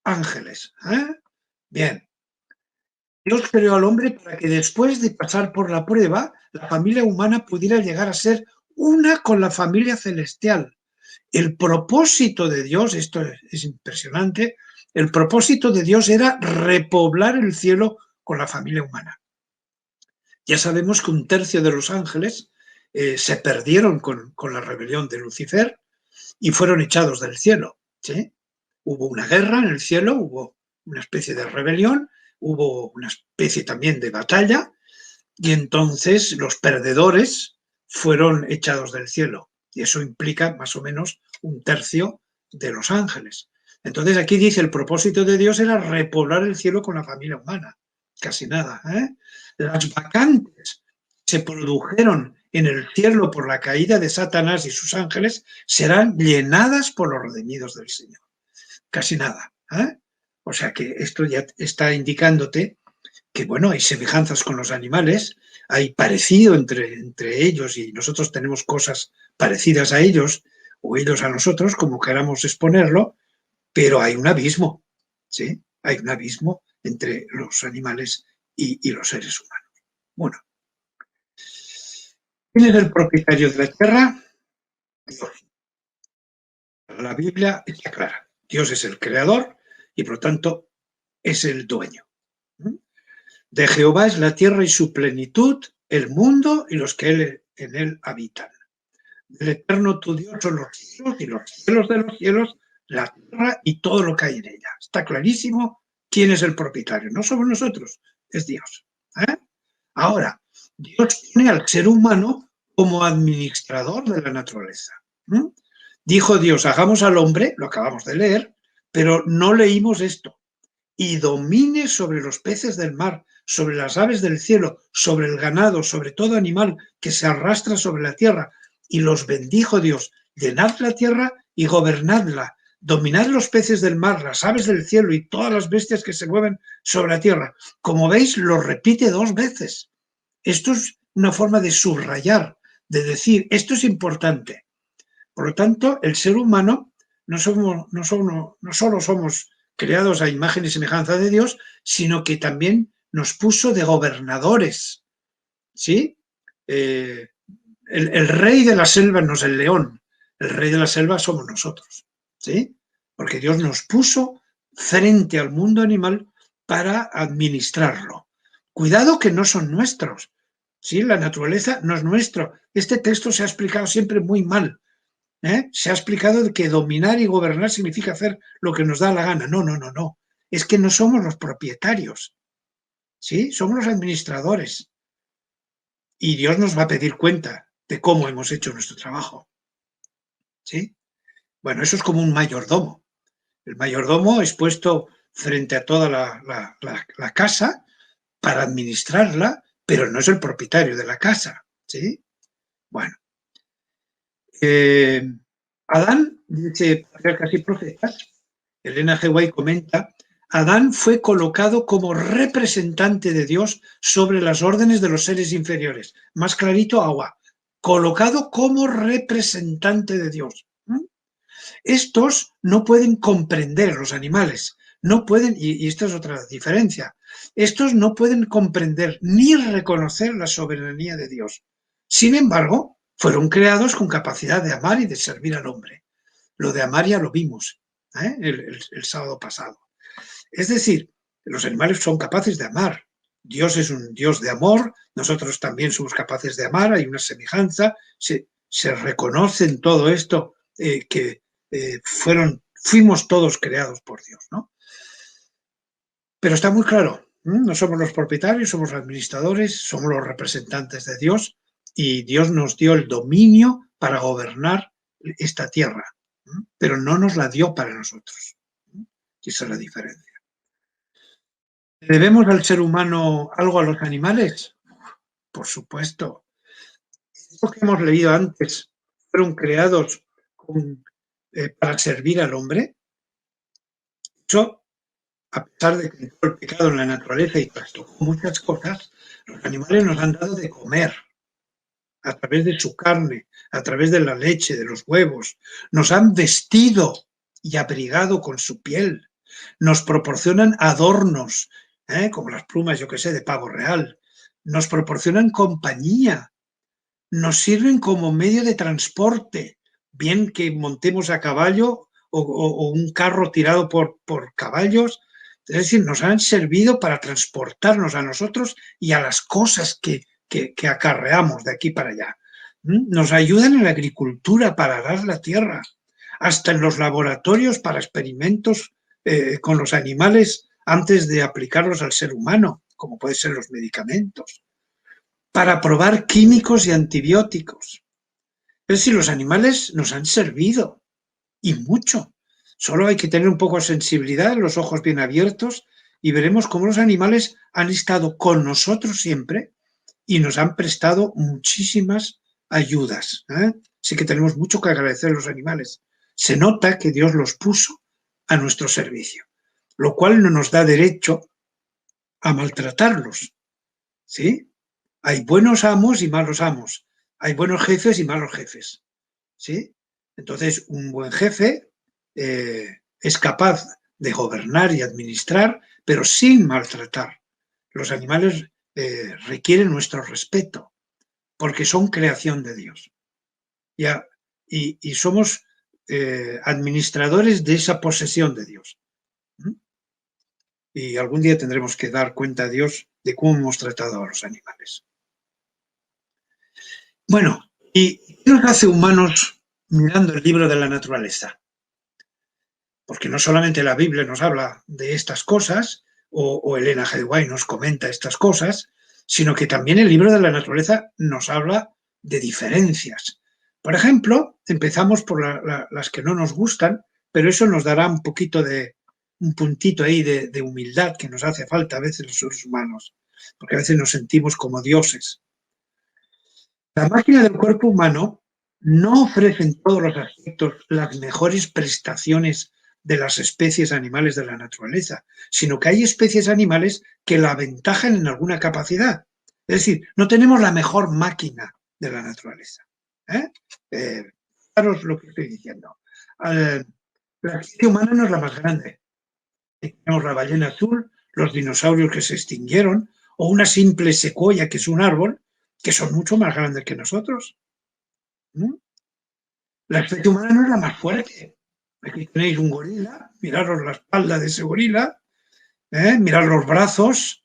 ángeles. Bien. Dios creó al hombre para que después de pasar por la prueba, la familia humana pudiera llegar a ser una con la familia celestial. El propósito de Dios, esto es impresionante, el propósito de Dios era repoblar el cielo con la familia humana. Ya sabemos que un tercio de los ángeles se perdieron con la rebelión de Lucifer y fueron echados del cielo. ¿Sí? Hubo una guerra en el cielo, hubo una especie de rebelión, hubo una especie también de batalla, y entonces los perdedores fueron echados del cielo. Y eso implica más o menos un tercio de los ángeles. Entonces aquí dice, el propósito de Dios era repoblar el cielo con la familia humana. Casi nada. Las vacantes que se produjeron en el cielo por la caída de Satanás y sus ángeles serán llenadas por los redimidos del Señor. Casi nada. O sea que esto ya está indicándote que, bueno, hay semejanzas con los animales, hay parecido entre ellos y nosotros tenemos cosas parecidas a ellos o ellos a nosotros, como queramos exponerlo, pero hay un abismo, ¿sí? Hay un abismo entre los animales y los seres humanos. Bueno, ¿quién es el propietario de la tierra? Dios. La Biblia está clara. Dios es el creador y, por lo tanto, es el dueño. De Jehová es la tierra y su plenitud, el mundo y los que en él habitan. Del eterno tu Dios son los cielos y los cielos de los cielos, la tierra y todo lo que hay en ella. Está clarísimo quién es el propietario. No somos nosotros, es Dios. Ahora, Dios tiene al ser humano como administrador de la naturaleza. Dijo Dios, hagamos al hombre, lo acabamos de leer, pero no leímos esto. Y domine sobre los peces del mar, sobre las aves del cielo, sobre el ganado, sobre todo animal que se arrastra sobre la tierra. Y los bendijo Dios, llenad la tierra y gobernadla, dominad los peces del mar, las aves del cielo y todas las bestias que se mueven sobre la tierra. Como veis, lo repite 2 veces. Esto es una forma de subrayar, de decir, esto es importante. Por lo tanto, el ser humano no solo somos creados a imagen y semejanza de Dios, sino que también nos puso de gobernadores. ¿Sí? El rey de la selva no es el león, el rey de la selva somos nosotros. ¿Sí? Porque Dios nos puso frente al mundo animal para administrarlo. Cuidado que no son nuestros. ¿Sí? La naturaleza no es nuestro. Este texto se ha explicado siempre muy mal. Se ha explicado que dominar y gobernar significa hacer lo que nos da la gana. No. Es que no somos los propietarios. ¿Sí? Somos los administradores. Y Dios nos va a pedir cuenta de cómo hemos hecho nuestro trabajo. ¿Sí? Bueno, eso es como un mayordomo. El mayordomo es puesto frente a toda la casa para administrarla, pero no es el propietario de la casa, ¿sí? Bueno. Adán, dice Patriarcas y Profetas, Elena G. White comenta, Adán fue colocado como representante de Dios sobre las órdenes de los seres inferiores. Más clarito, agua. Colocado como representante de Dios. Estos no pueden comprender, los animales, no pueden, y esta es otra diferencia, estos no pueden comprender ni reconocer la soberanía de Dios. Sin embargo, fueron creados con capacidad de amar y de servir al hombre. Lo de amar ya lo vimos el sábado pasado. Es decir, los animales son capaces de amar. Dios es un Dios de amor, nosotros también somos capaces de amar, hay una semejanza, se reconoce en todo esto que fuimos todos creados por Dios, ¿no? Pero está muy claro, no somos los propietarios, somos los administradores, somos los representantes de Dios y Dios nos dio el dominio para gobernar esta tierra, pero no nos la dio para nosotros. Y esa es la diferencia. ¿Debemos al ser humano algo a los animales? Por supuesto. Lo que hemos leído antes, fueron creados para servir al hombre. Eso, a pesar de que entró el pecado en la naturaleza y trastocó muchas cosas, los animales nos han dado de comer a través de su carne, a través de la leche, de los huevos. Nos han vestido y abrigado con su piel. Nos proporcionan adornos, como las plumas, yo que sé, de pavo real. Nos proporcionan compañía. Nos sirven como medio de transporte, bien que montemos a caballo o un carro tirado por caballos. Es decir, nos han servido para transportarnos a nosotros y a las cosas que acarreamos de aquí para allá. Nos ayudan en la agricultura para arar la tierra, hasta en los laboratorios para experimentos con los animales antes de aplicarlos al ser humano, como pueden ser los medicamentos, para probar químicos y antibióticos. Es decir, los animales nos han servido, y mucho. Solo hay que tener un poco de sensibilidad, los ojos bien abiertos, y veremos cómo los animales han estado con nosotros siempre y nos han prestado muchísimas ayudas. Así que tenemos mucho que agradecer a los animales. Se nota que Dios los puso a nuestro servicio, lo cual no nos da derecho a maltratarlos, ¿sí? Hay buenos amos y malos amos, hay buenos jefes y malos jefes, ¿sí? Entonces, un buen jefe es capaz de gobernar y administrar, pero sin maltratar. Los animales requieren nuestro respeto, porque son creación de Dios. Y somos administradores de esa posesión de Dios. Y algún día tendremos que dar cuenta a Dios de cómo hemos tratado a los animales. Bueno, ¿y qué nos hace humanos mirando el libro de la naturaleza? Porque no solamente la Biblia nos habla de estas cosas, o Elena G. White nos comenta estas cosas, sino que también el libro de la naturaleza nos habla de diferencias. Por ejemplo, empezamos por las que no nos gustan, pero eso nos dará un puntito ahí de humildad que nos hace falta a veces los seres humanos, porque a veces nos sentimos como dioses. La máquina del cuerpo humano no ofrece en todos los aspectos las mejores prestaciones de las especies animales de la naturaleza, sino que hay especies animales que la aventajan en alguna capacidad. Es decir, no tenemos la mejor máquina de la naturaleza. Fijaros lo que estoy diciendo. La especie humana no es la más grande. Tenemos la ballena azul, los dinosaurios que se extinguieron, o una simple secuoya, que es un árbol, que son mucho más grandes que nosotros. La especie humana no es la más fuerte. Aquí tenéis un gorila, miraros la espalda de ese gorila, mirad los brazos.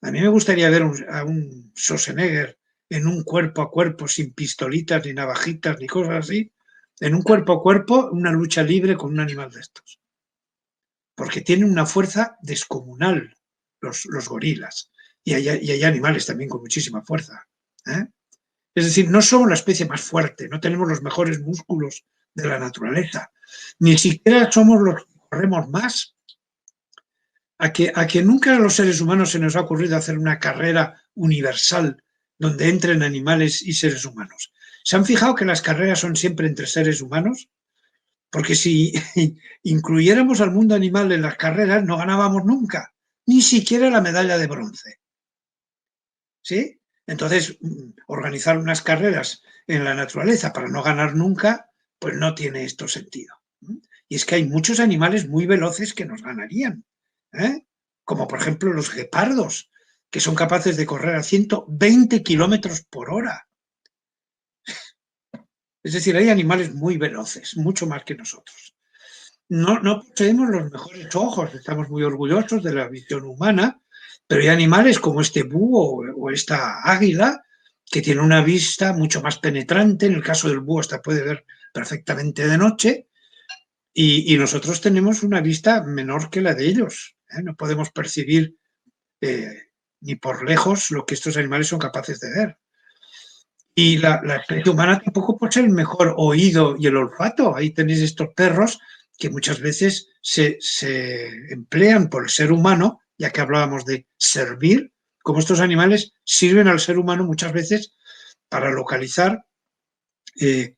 A mí me gustaría ver a un Schwarzenegger en un cuerpo a cuerpo, sin pistolitas, ni navajitas, ni cosas así, en un cuerpo a cuerpo, una lucha libre con un animal de estos. Porque tienen una fuerza descomunal los gorilas. Y hay animales también con muchísima fuerza. Es decir, no somos la especie más fuerte, no tenemos los mejores músculos de la naturaleza. Ni siquiera somos los que corremos más, a que nunca a los seres humanos se nos ha ocurrido hacer una carrera universal donde entren animales y seres humanos. ¿Se han fijado que las carreras son siempre entre seres humanos? Porque si incluyéramos al mundo animal en las carreras, no ganábamos nunca, ni siquiera la medalla de bronce. ¿Sí? Entonces, organizar unas carreras en la naturaleza para no ganar nunca, pues no tiene esto sentido. Y es que hay muchos animales muy veloces que nos ganarían, como por ejemplo los guepardos, que son capaces de correr a 120 kilómetros por hora. Es decir, hay animales muy veloces, mucho más que nosotros. No poseemos los mejores ojos, estamos muy orgullosos de la visión humana, pero hay animales como este búho o esta águila que tiene una vista mucho más penetrante. En el caso del búho hasta puede ver perfectamente de noche, y nosotros tenemos una vista menor que la de ellos. No podemos percibir ni por lejos lo que estos animales son capaces de ver. Y la especie humana tampoco posee el mejor oído y el olfato. Ahí tenéis estos perros que muchas veces se emplean por el ser humano, ya que hablábamos de servir, como estos animales sirven al ser humano muchas veces para localizar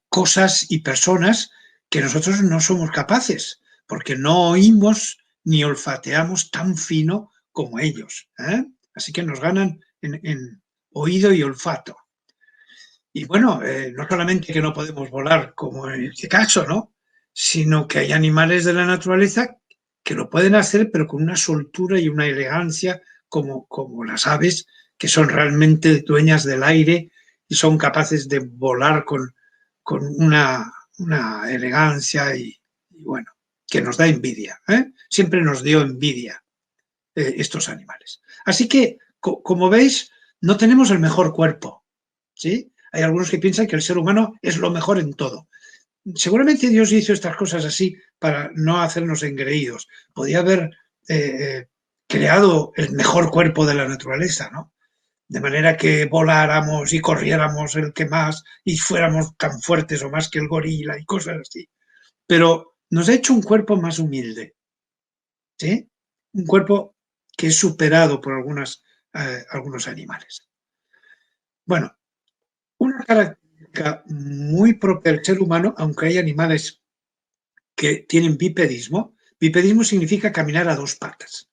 cosas y personas que nosotros no somos capaces, porque no oímos ni olfateamos tan fino como ellos. Así que nos ganan en oído y olfato. Y bueno, no solamente que no podemos volar, como en este caso, ¿no?, sino que hay animales de la naturaleza que lo pueden hacer, pero con una soltura y una elegancia como las aves, que son realmente dueñas del aire y son capaces de volar con una elegancia y bueno, que nos da envidia. Siempre nos dio envidia estos animales. Así que, como veis, no tenemos el mejor cuerpo, ¿sí? Hay algunos que piensan que el ser humano es lo mejor en todo. Seguramente Dios hizo estas cosas así para no hacernos engreídos. Podía haber creado el mejor cuerpo de la naturaleza, ¿no? De manera que voláramos y corriéramos el que más y fuéramos tan fuertes o más que el gorila y cosas así. Pero nos ha hecho un cuerpo más humilde, ¿sí? Un cuerpo que es superado por algunos animales. Bueno, una característica muy propia del ser humano, aunque hay animales que tienen bipedismo. Bipedismo significa caminar a dos patas.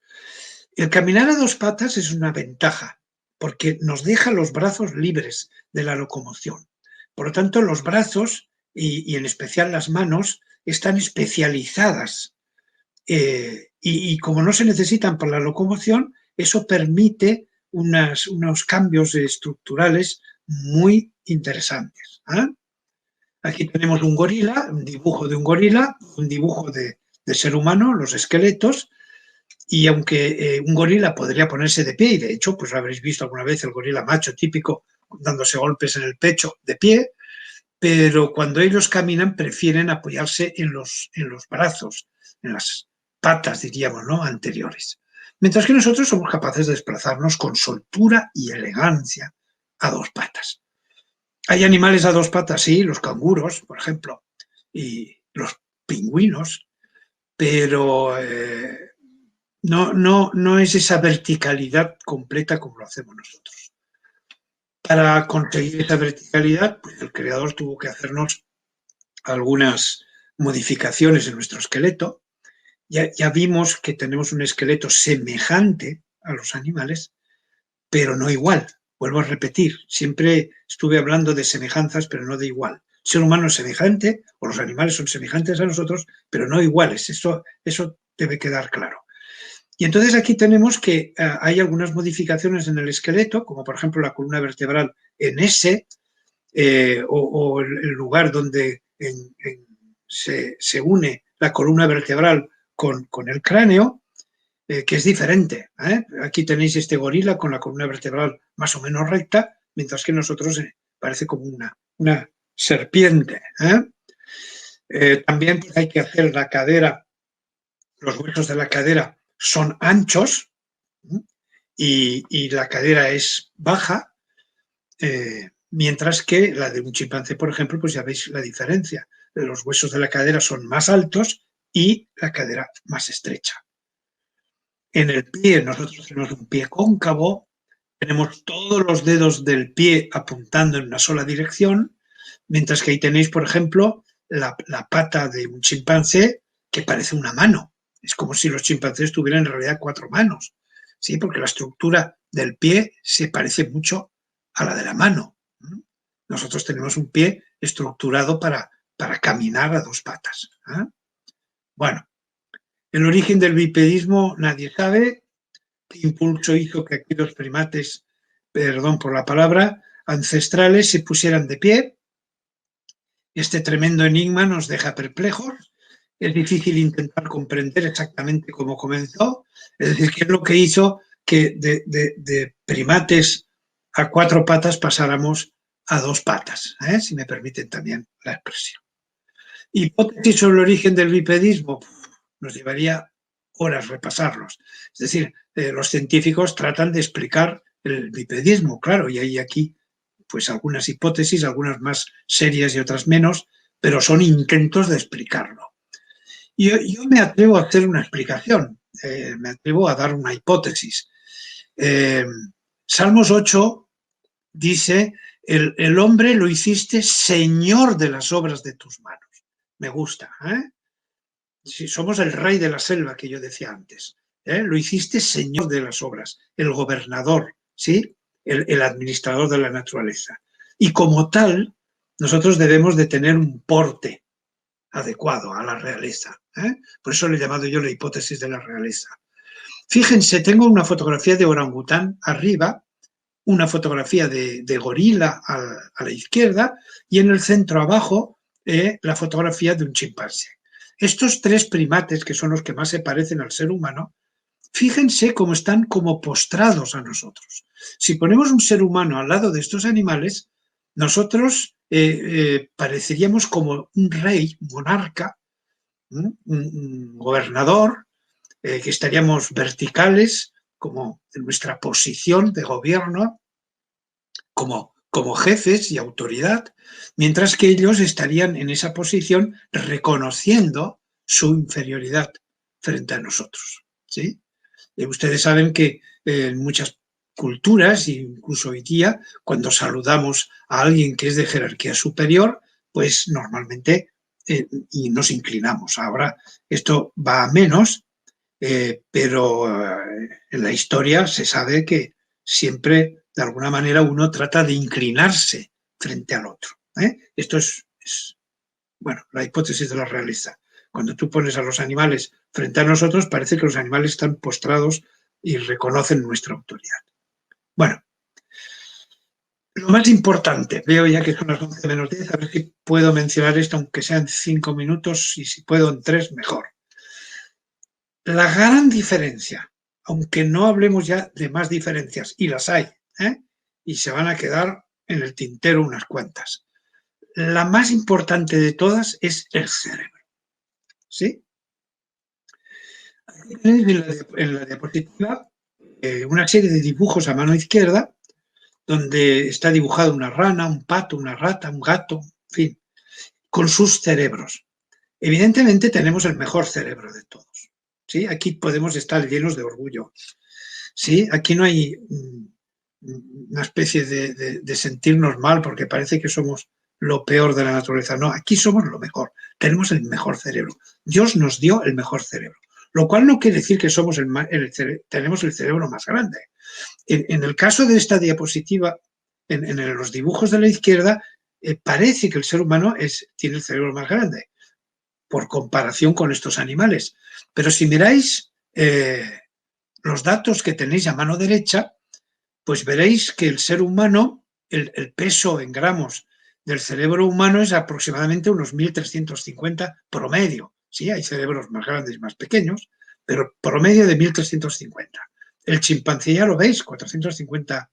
El caminar a dos patas es una ventaja, porque nos deja los brazos libres de la locomoción. Por lo tanto, los brazos, y en especial las manos, están especializadas. Y como no se necesitan para la locomoción, eso permite unos cambios estructurales muy interesantes. Aquí tenemos un gorila, un dibujo de un gorila, un dibujo de ser humano, los esqueletos, y aunque un gorila podría ponerse de pie, y de hecho, pues habréis visto alguna vez el gorila macho típico dándose golpes en el pecho de pie, pero cuando ellos caminan prefieren apoyarse en los brazos, en las patas, diríamos, ¿no?, anteriores. Mientras que nosotros somos capaces de desplazarnos con soltura y elegancia a dos patas. Hay animales a dos patas, sí, los canguros, por ejemplo, y los pingüinos, pero no es esa verticalidad completa como lo hacemos nosotros. Para conseguir esa verticalidad, pues el creador tuvo que hacernos algunas modificaciones en nuestro esqueleto. Ya vimos que tenemos un esqueleto semejante a los animales, pero no igual. Vuelvo a repetir, siempre estuve hablando de semejanzas, pero no de igual. El ser humano es semejante, o los animales son semejantes a nosotros, pero no iguales. Eso debe quedar claro. Y entonces aquí tenemos que hay algunas modificaciones en el esqueleto, como por ejemplo la columna vertebral en S, o el lugar donde se une la columna vertebral con el cráneo, que es diferente. Aquí tenéis este gorila con la columna vertebral más o menos recta, mientras que nosotros parece como una serpiente. También hay que hacer la cadera, los huesos de la cadera son anchos y la cadera es baja, mientras que la de un chimpancé, por ejemplo, pues ya veis la diferencia. Los huesos de la cadera son más altos y la cadera más estrecha. En el pie nosotros tenemos un pie cóncavo, tenemos todos los dedos del pie apuntando en una sola dirección, mientras que ahí tenéis, por ejemplo, la pata de un chimpancé que parece una mano. Es como si los chimpancés tuvieran en realidad 4 manos, ¿sí? Porque la estructura del pie se parece mucho a la de la mano. Nosotros tenemos un pie estructurado para caminar a 2 patas. Bueno, el origen del bipedismo nadie sabe. ¿Qué impulso hizo que aquellos primates, perdón por la palabra, ancestrales se pusieran de pie? Este tremendo enigma nos deja perplejos. Es difícil intentar comprender exactamente cómo comenzó. Es decir, qué es lo que hizo que de primates a 4 patas pasáramos a 2 patas, si me permiten también la expresión. Hipótesis sobre el origen del bipedismo, nos llevaría horas repasarlos. Es decir, los científicos tratan de explicar el bipedismo, claro, y hay aquí pues algunas hipótesis, algunas más serias y otras menos, pero son intentos de explicarlo. Y yo me atrevo a hacer una explicación, me atrevo a dar una hipótesis. Salmos 8 dice, el hombre lo hiciste señor de las obras de tus manos. Me gusta, Si somos el rey de la selva que yo decía antes, lo hiciste señor de las obras, el gobernador, ¿sí? El administrador de la naturaleza. Y como tal, nosotros debemos de tener un porte adecuado a la realeza. Por eso le he llamado yo la hipótesis de la realeza. Fíjense, tengo una fotografía de orangután arriba, una fotografía de gorila a la izquierda y en el centro abajo la fotografía de un chimpancé. Estos 3 primates, que son los que más se parecen al ser humano, fíjense cómo están como postrados a nosotros. Si ponemos un ser humano al lado de estos animales, nosotros pareceríamos como un rey, un monarca, un gobernador, que estaríamos verticales, como en nuestra posición de gobierno, como jefes y autoridad, mientras que ellos estarían en esa posición reconociendo su inferioridad frente a nosotros, ¿sí? Ustedes saben que en muchas culturas, incluso hoy día, cuando saludamos a alguien que es de jerarquía superior, pues normalmente y nos inclinamos. Ahora esto va a menos, pero en la historia se sabe que siempre, de alguna manera, uno trata de inclinarse frente al otro. Esto es, bueno, la hipótesis de la realeza. Cuando tú pones a los animales frente a nosotros, parece que los animales están postrados y reconocen nuestra autoridad. Bueno, lo más importante, veo ya que son las 11 menos 10, a ver si puedo mencionar esto, aunque sean 5 minutos, y si puedo en 3, mejor. La gran diferencia, aunque no hablemos ya de más diferencias, y las hay, y se van a quedar en el tintero unas cuantas. La más importante de todas es el cerebro, ¿sí? Aquí tenéis en la diapositiva una serie de dibujos a mano izquierda, donde está dibujado una rana, un pato, una rata, un gato, en fin, con sus cerebros. Evidentemente tenemos el mejor cerebro de todos, ¿sí? Aquí podemos estar llenos de orgullo, ¿sí? Aquí no hay una especie de sentirnos mal porque parece que somos lo peor de la naturaleza. No, aquí somos lo mejor, tenemos el mejor cerebro. Dios nos dio el mejor cerebro, lo cual no quiere decir que somos tenemos el cerebro más grande. En el caso de esta diapositiva, en los dibujos de la izquierda, parece que el ser humano tiene el cerebro más grande, por comparación con estos animales. Pero si miráis los datos que tenéis a mano derecha, pues veréis que el ser humano, el peso en gramos del cerebro humano es aproximadamente unos 1.350 promedio. Sí, hay cerebros más grandes y más pequeños, pero promedio de 1.350. El chimpancé, ya lo veis, 450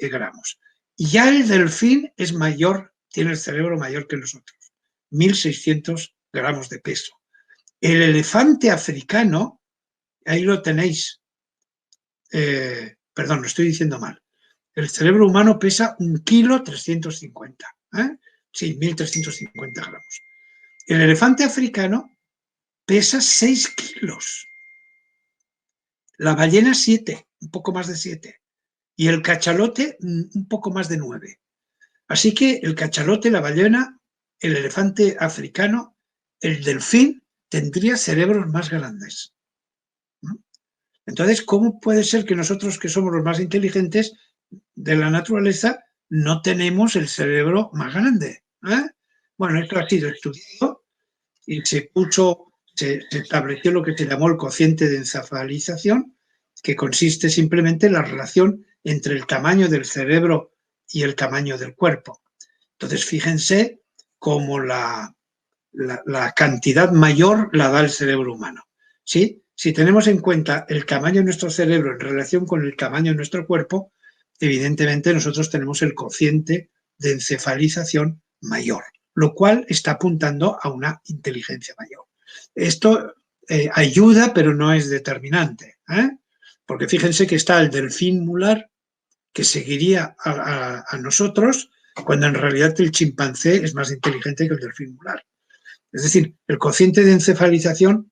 gramos. Y ya el delfín es mayor, tiene el cerebro mayor que nosotros, 1.600 gramos de peso. El elefante africano, ahí lo tenéis, perdón, lo estoy diciendo mal. El cerebro humano pesa 1,350 kg, sí, 1.350 gramos. El elefante africano pesa 6 kilos. La ballena 7, un poco más de 7. Y el cachalote un poco más de 9. Así que el cachalote, la ballena, el elefante africano, el delfín, tendría cerebros más grandes. Entonces, ¿cómo puede ser que nosotros, que somos los más inteligentes de la naturaleza, no tenemos el cerebro más grande? Bueno, esto ha sido estudiado y se estableció lo que se llamó el cociente de encefalización, que consiste simplemente en la relación entre el tamaño del cerebro y el tamaño del cuerpo. Entonces, fíjense cómo la cantidad mayor la da el cerebro humano, ¿sí? Si tenemos en cuenta el tamaño de nuestro cerebro en relación con el tamaño de nuestro cuerpo, evidentemente nosotros tenemos el cociente de encefalización mayor, lo cual está apuntando a una inteligencia mayor. Esto ayuda, pero no es determinante, porque fíjense que está el delfín mular, que seguiría a nosotros, cuando en realidad el chimpancé es más inteligente que el delfín mular. Es decir, el cociente de encefalización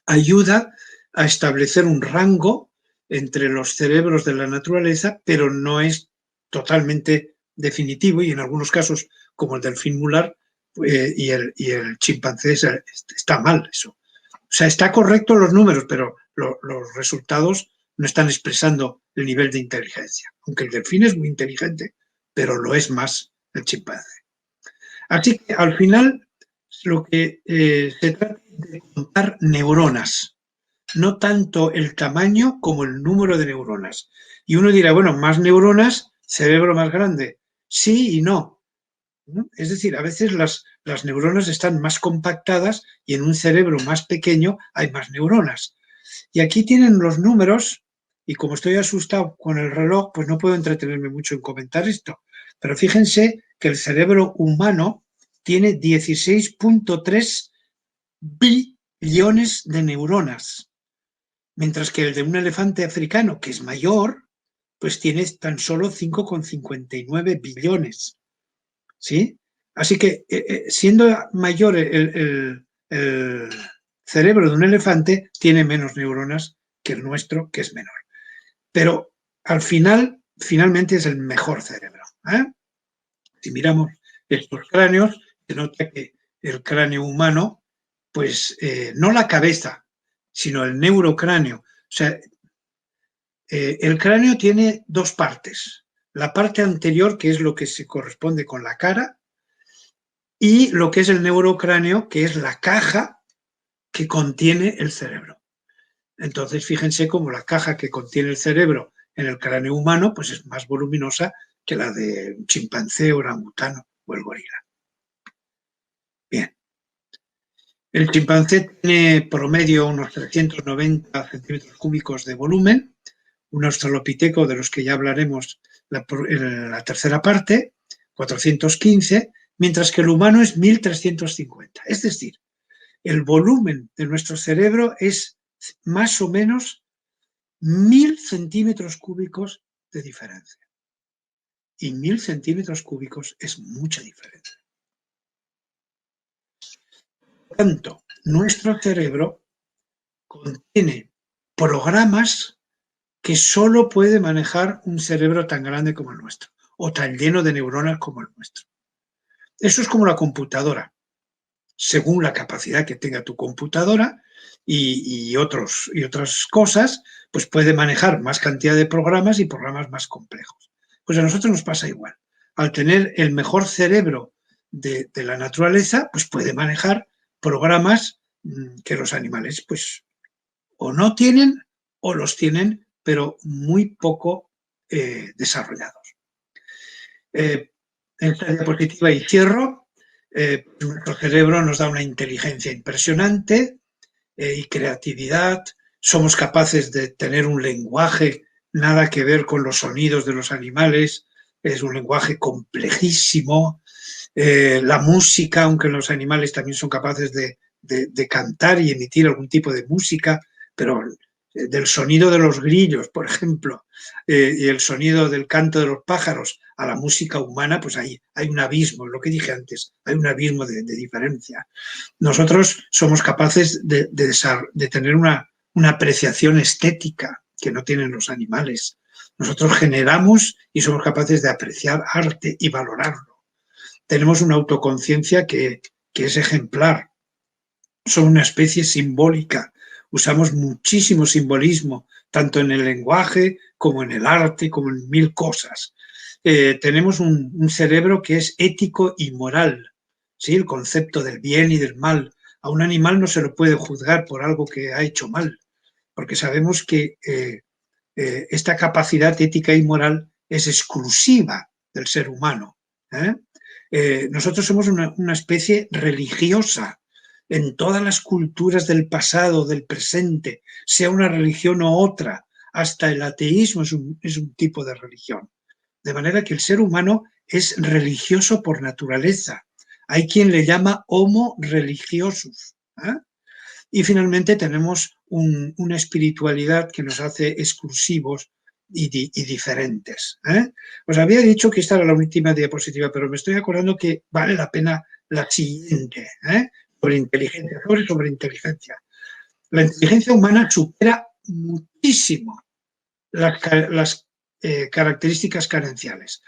ayuda a establecer un rango entre los cerebros de la naturaleza, pero no es totalmente definitivo, y en algunos casos, como el delfín mular y el chimpancé, está mal eso. O sea, está correcto los números, pero los resultados no están expresando el nivel de inteligencia. Aunque el delfín es muy inteligente, pero lo es más el chimpancé. Así que al final lo que se trata de contar neuronas, no tanto el tamaño como el número de neuronas. Y uno dirá, bueno, más neuronas, cerebro más grande. Sí y no. Es decir, a veces las neuronas están más compactadas y en un cerebro más pequeño hay más neuronas. Y aquí tienen los números, y como estoy asustado con el reloj, pues no puedo entretenerme mucho en comentar esto. Pero fíjense que el cerebro humano tiene 16.3 billones de neuronas, mientras que el de un elefante africano, que es mayor, pues tiene tan solo 5,59 billones. ¿Sí? Así que, siendo mayor el cerebro de un elefante, tiene menos neuronas que el nuestro, que es menor. Pero al finalmente es el mejor cerebro. Si miramos estos cráneos, se nota que el cráneo humano, pues no la cabeza, sino el neurocráneo. O sea, el cráneo tiene dos partes. La parte anterior, que es lo que se corresponde con la cara, y lo que es el neurocráneo, que es la caja que contiene el cerebro. Entonces, fíjense cómo la caja que contiene el cerebro en el cráneo humano, pues es más voluminosa que la de un chimpancé, orangutano o el gorila. Bien. El chimpancé tiene promedio unos 390 centímetros cúbicos de volumen, un australopiteco, de los que ya hablaremos en la tercera parte, 415, mientras que el humano es 1350. Es decir, el volumen de nuestro cerebro es más o menos 1000 centímetros cúbicos de diferencia. Y 1000 centímetros cúbicos es mucha diferencia. Por tanto, nuestro cerebro contiene programas que solo puede manejar un cerebro tan grande como el nuestro, o tan lleno de neuronas como el nuestro. Eso es como la computadora. Según la capacidad que tenga tu computadora y otras cosas, pues puede manejar más cantidad de programas y programas más complejos. Pues a nosotros nos pasa igual. Al tener el mejor cerebro de la naturaleza, pues puede manejar programas que los animales pues o no tienen o los tienen, pero muy poco desarrollados. En esta diapositiva y cierro. Nuestro cerebro nos da una inteligencia impresionante y creatividad. Somos capaces de tener un lenguaje nada que ver con los sonidos de los animales. Es un lenguaje complejísimo. La música, aunque los animales también son capaces de cantar y emitir algún tipo de música, pero del sonido de los grillos, por ejemplo, y el sonido del canto de los pájaros a la música humana, pues hay un abismo, lo que dije antes, hay un abismo de diferencia. Nosotros somos capaces de tener una apreciación estética que no tienen los animales. Nosotros generamos y somos capaces de apreciar arte y valorarlo. Tenemos una autoconciencia que es ejemplar. Son una especie simbólica. Usamos muchísimo simbolismo, tanto en el lenguaje como en el arte, como en mil cosas. Tenemos un cerebro que es ético y moral, ¿sí? El concepto del bien y del mal. A un animal no se lo puede juzgar por algo que ha hecho mal, porque sabemos que esta capacidad ética y moral es exclusiva del ser humano. Nosotros somos una especie religiosa en todas las culturas del pasado, del presente, sea una religión u otra, hasta el ateísmo es un tipo de religión. De manera que el ser humano es religioso por naturaleza. Hay quien le llama homo religiosus. Y finalmente tenemos una espiritualidad que nos hace exclusivos y diferentes. Os había dicho que esta era la última diapositiva, pero me estoy acordando que vale la pena la siguiente, sobre inteligencia. La inteligencia humana supera muchísimo las características carenciales.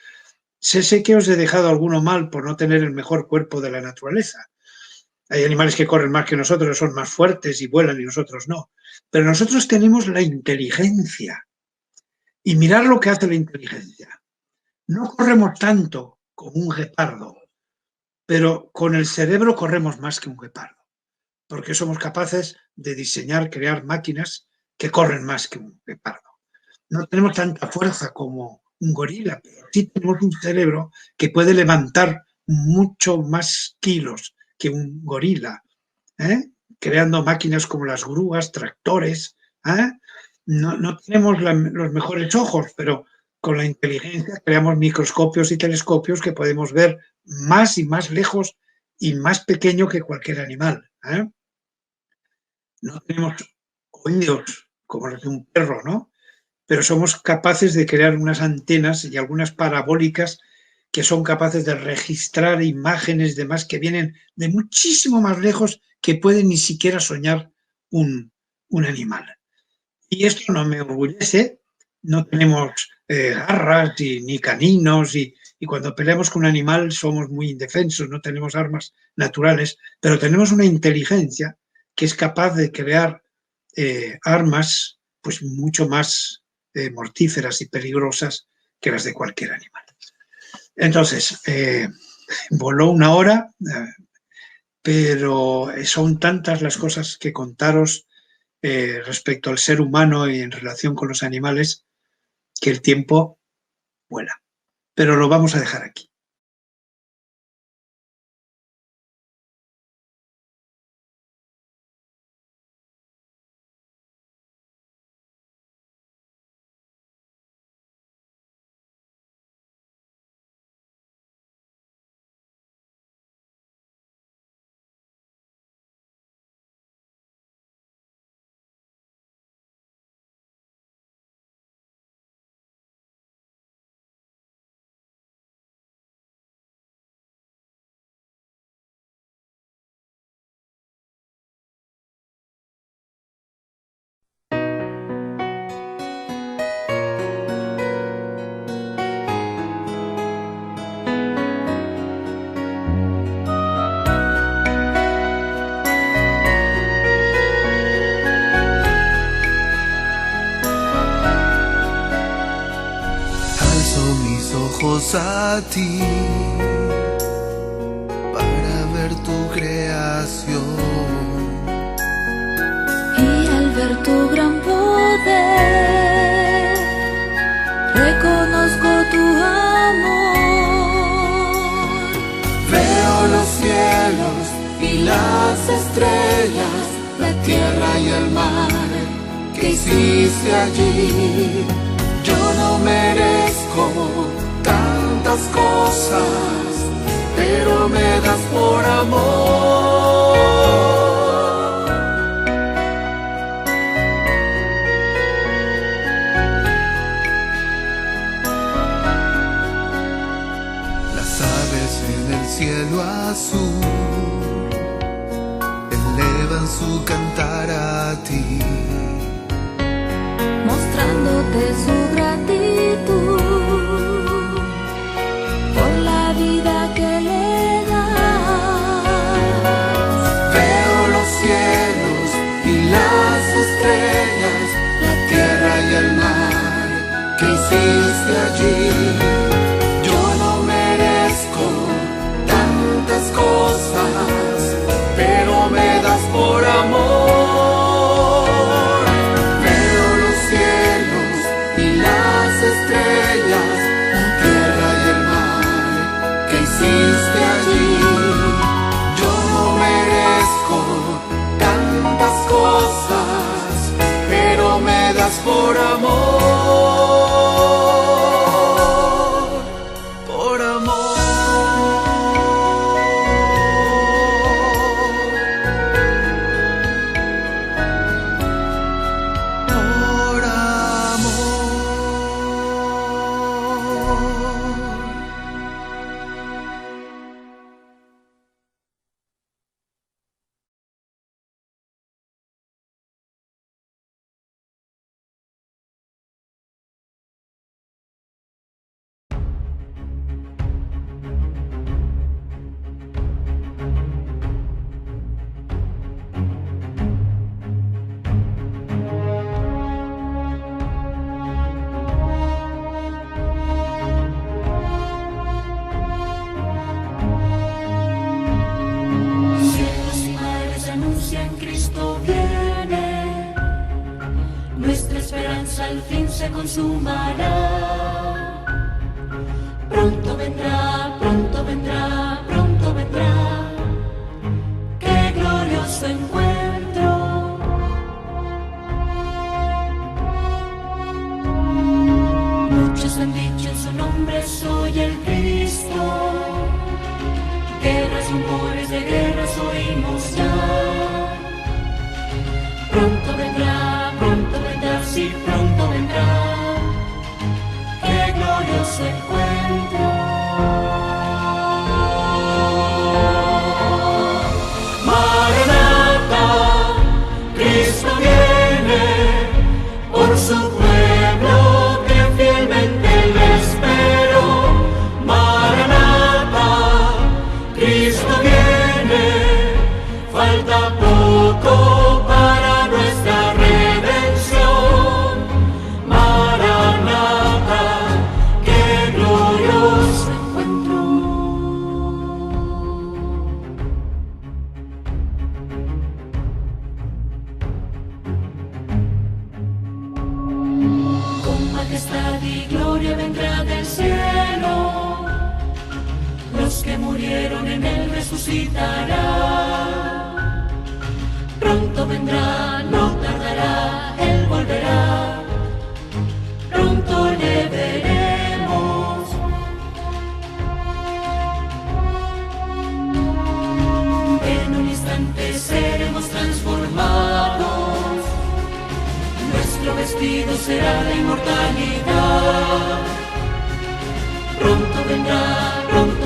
Sé que os he dejado alguno mal por no tener el mejor cuerpo de la naturaleza. Hay animales que corren más que nosotros, son más fuertes y vuelan y nosotros no. Pero nosotros tenemos la inteligencia. Y mirad lo que hace la inteligencia. No corremos tanto como un guepardo, pero con el cerebro corremos más que un guepardo, porque somos capaces de diseñar, crear máquinas que corren más que un guepardo. No tenemos tanta fuerza como un gorila, pero sí tenemos un cerebro que puede levantar mucho más kilos que un gorila, creando máquinas como las grúas, tractores. No tenemos los mejores ojos, pero con la inteligencia creamos microscopios y telescopios que podemos ver más y más lejos y más pequeño que cualquier animal. No tenemos oídos como los de un perro, ¿no? Pero somos capaces de crear unas antenas y algunas parabólicas que son capaces de registrar imágenes de más que vienen de muchísimo más lejos que pueden ni siquiera soñar un animal. Y esto no me orgullece, no tenemos garras ni caninos y cuando peleamos con un animal somos muy indefensos, no tenemos armas naturales, pero tenemos una inteligencia que es capaz de crear armas pues mucho más mortíferas y peligrosas que las de cualquier animal. Entonces, voló una hora, pero son tantas las cosas que contaros respecto al ser humano y en relación con los animales que el tiempo vuela. Pero lo vamos a dejar aquí. A ti para ver tu creación y al ver tu gran poder reconozco tu amor. Veo los cielos y las estrellas, la tierra y el mar que hiciste allí. Yo no merezco tantas cosas, pero me das por amor. elevan su cantar a ti, mostrándote su gratitud por la vida que le das. Veo los cielos y las estrellas, la tierra y el mar que hiciste allí. Yo no merezco tantas cosas, pero me das por amor. Veo los cielos y las estrellas, la tierra y el mar que hiciste allí. Yo no merezco tantas cosas, pero me das por amor. Por amor. Por amor. Cielos y mares anuncian Cristo viene, nuestra esperanza al fin se consumará. Pronto vendrá, pronto vendrá, pronto vendrá. Qué glorioso encuentro. Muchos han dicho en su nombre soy el Cristo. Guerras, rumores de guerras oímos ya. Pronto vendrá, sí, pronto vendrá. Qué glorioso encuentro. Maranata, Cristo viene por su pueblo que fielmente le espero. Maranata, Cristo viene, falta poco para nuestra redención. Maranata, qué glorioso encuentro. Con majestad y gloria vendrá del cielo. Los que murieron en él resucitará. Pronto vendrá, no tardará, él volverá. Pronto le veremos. En un instante seremos transformados. Nuestro vestido será la inmortalidad. Pronto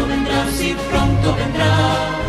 vendrá, sí, pronto vendrá.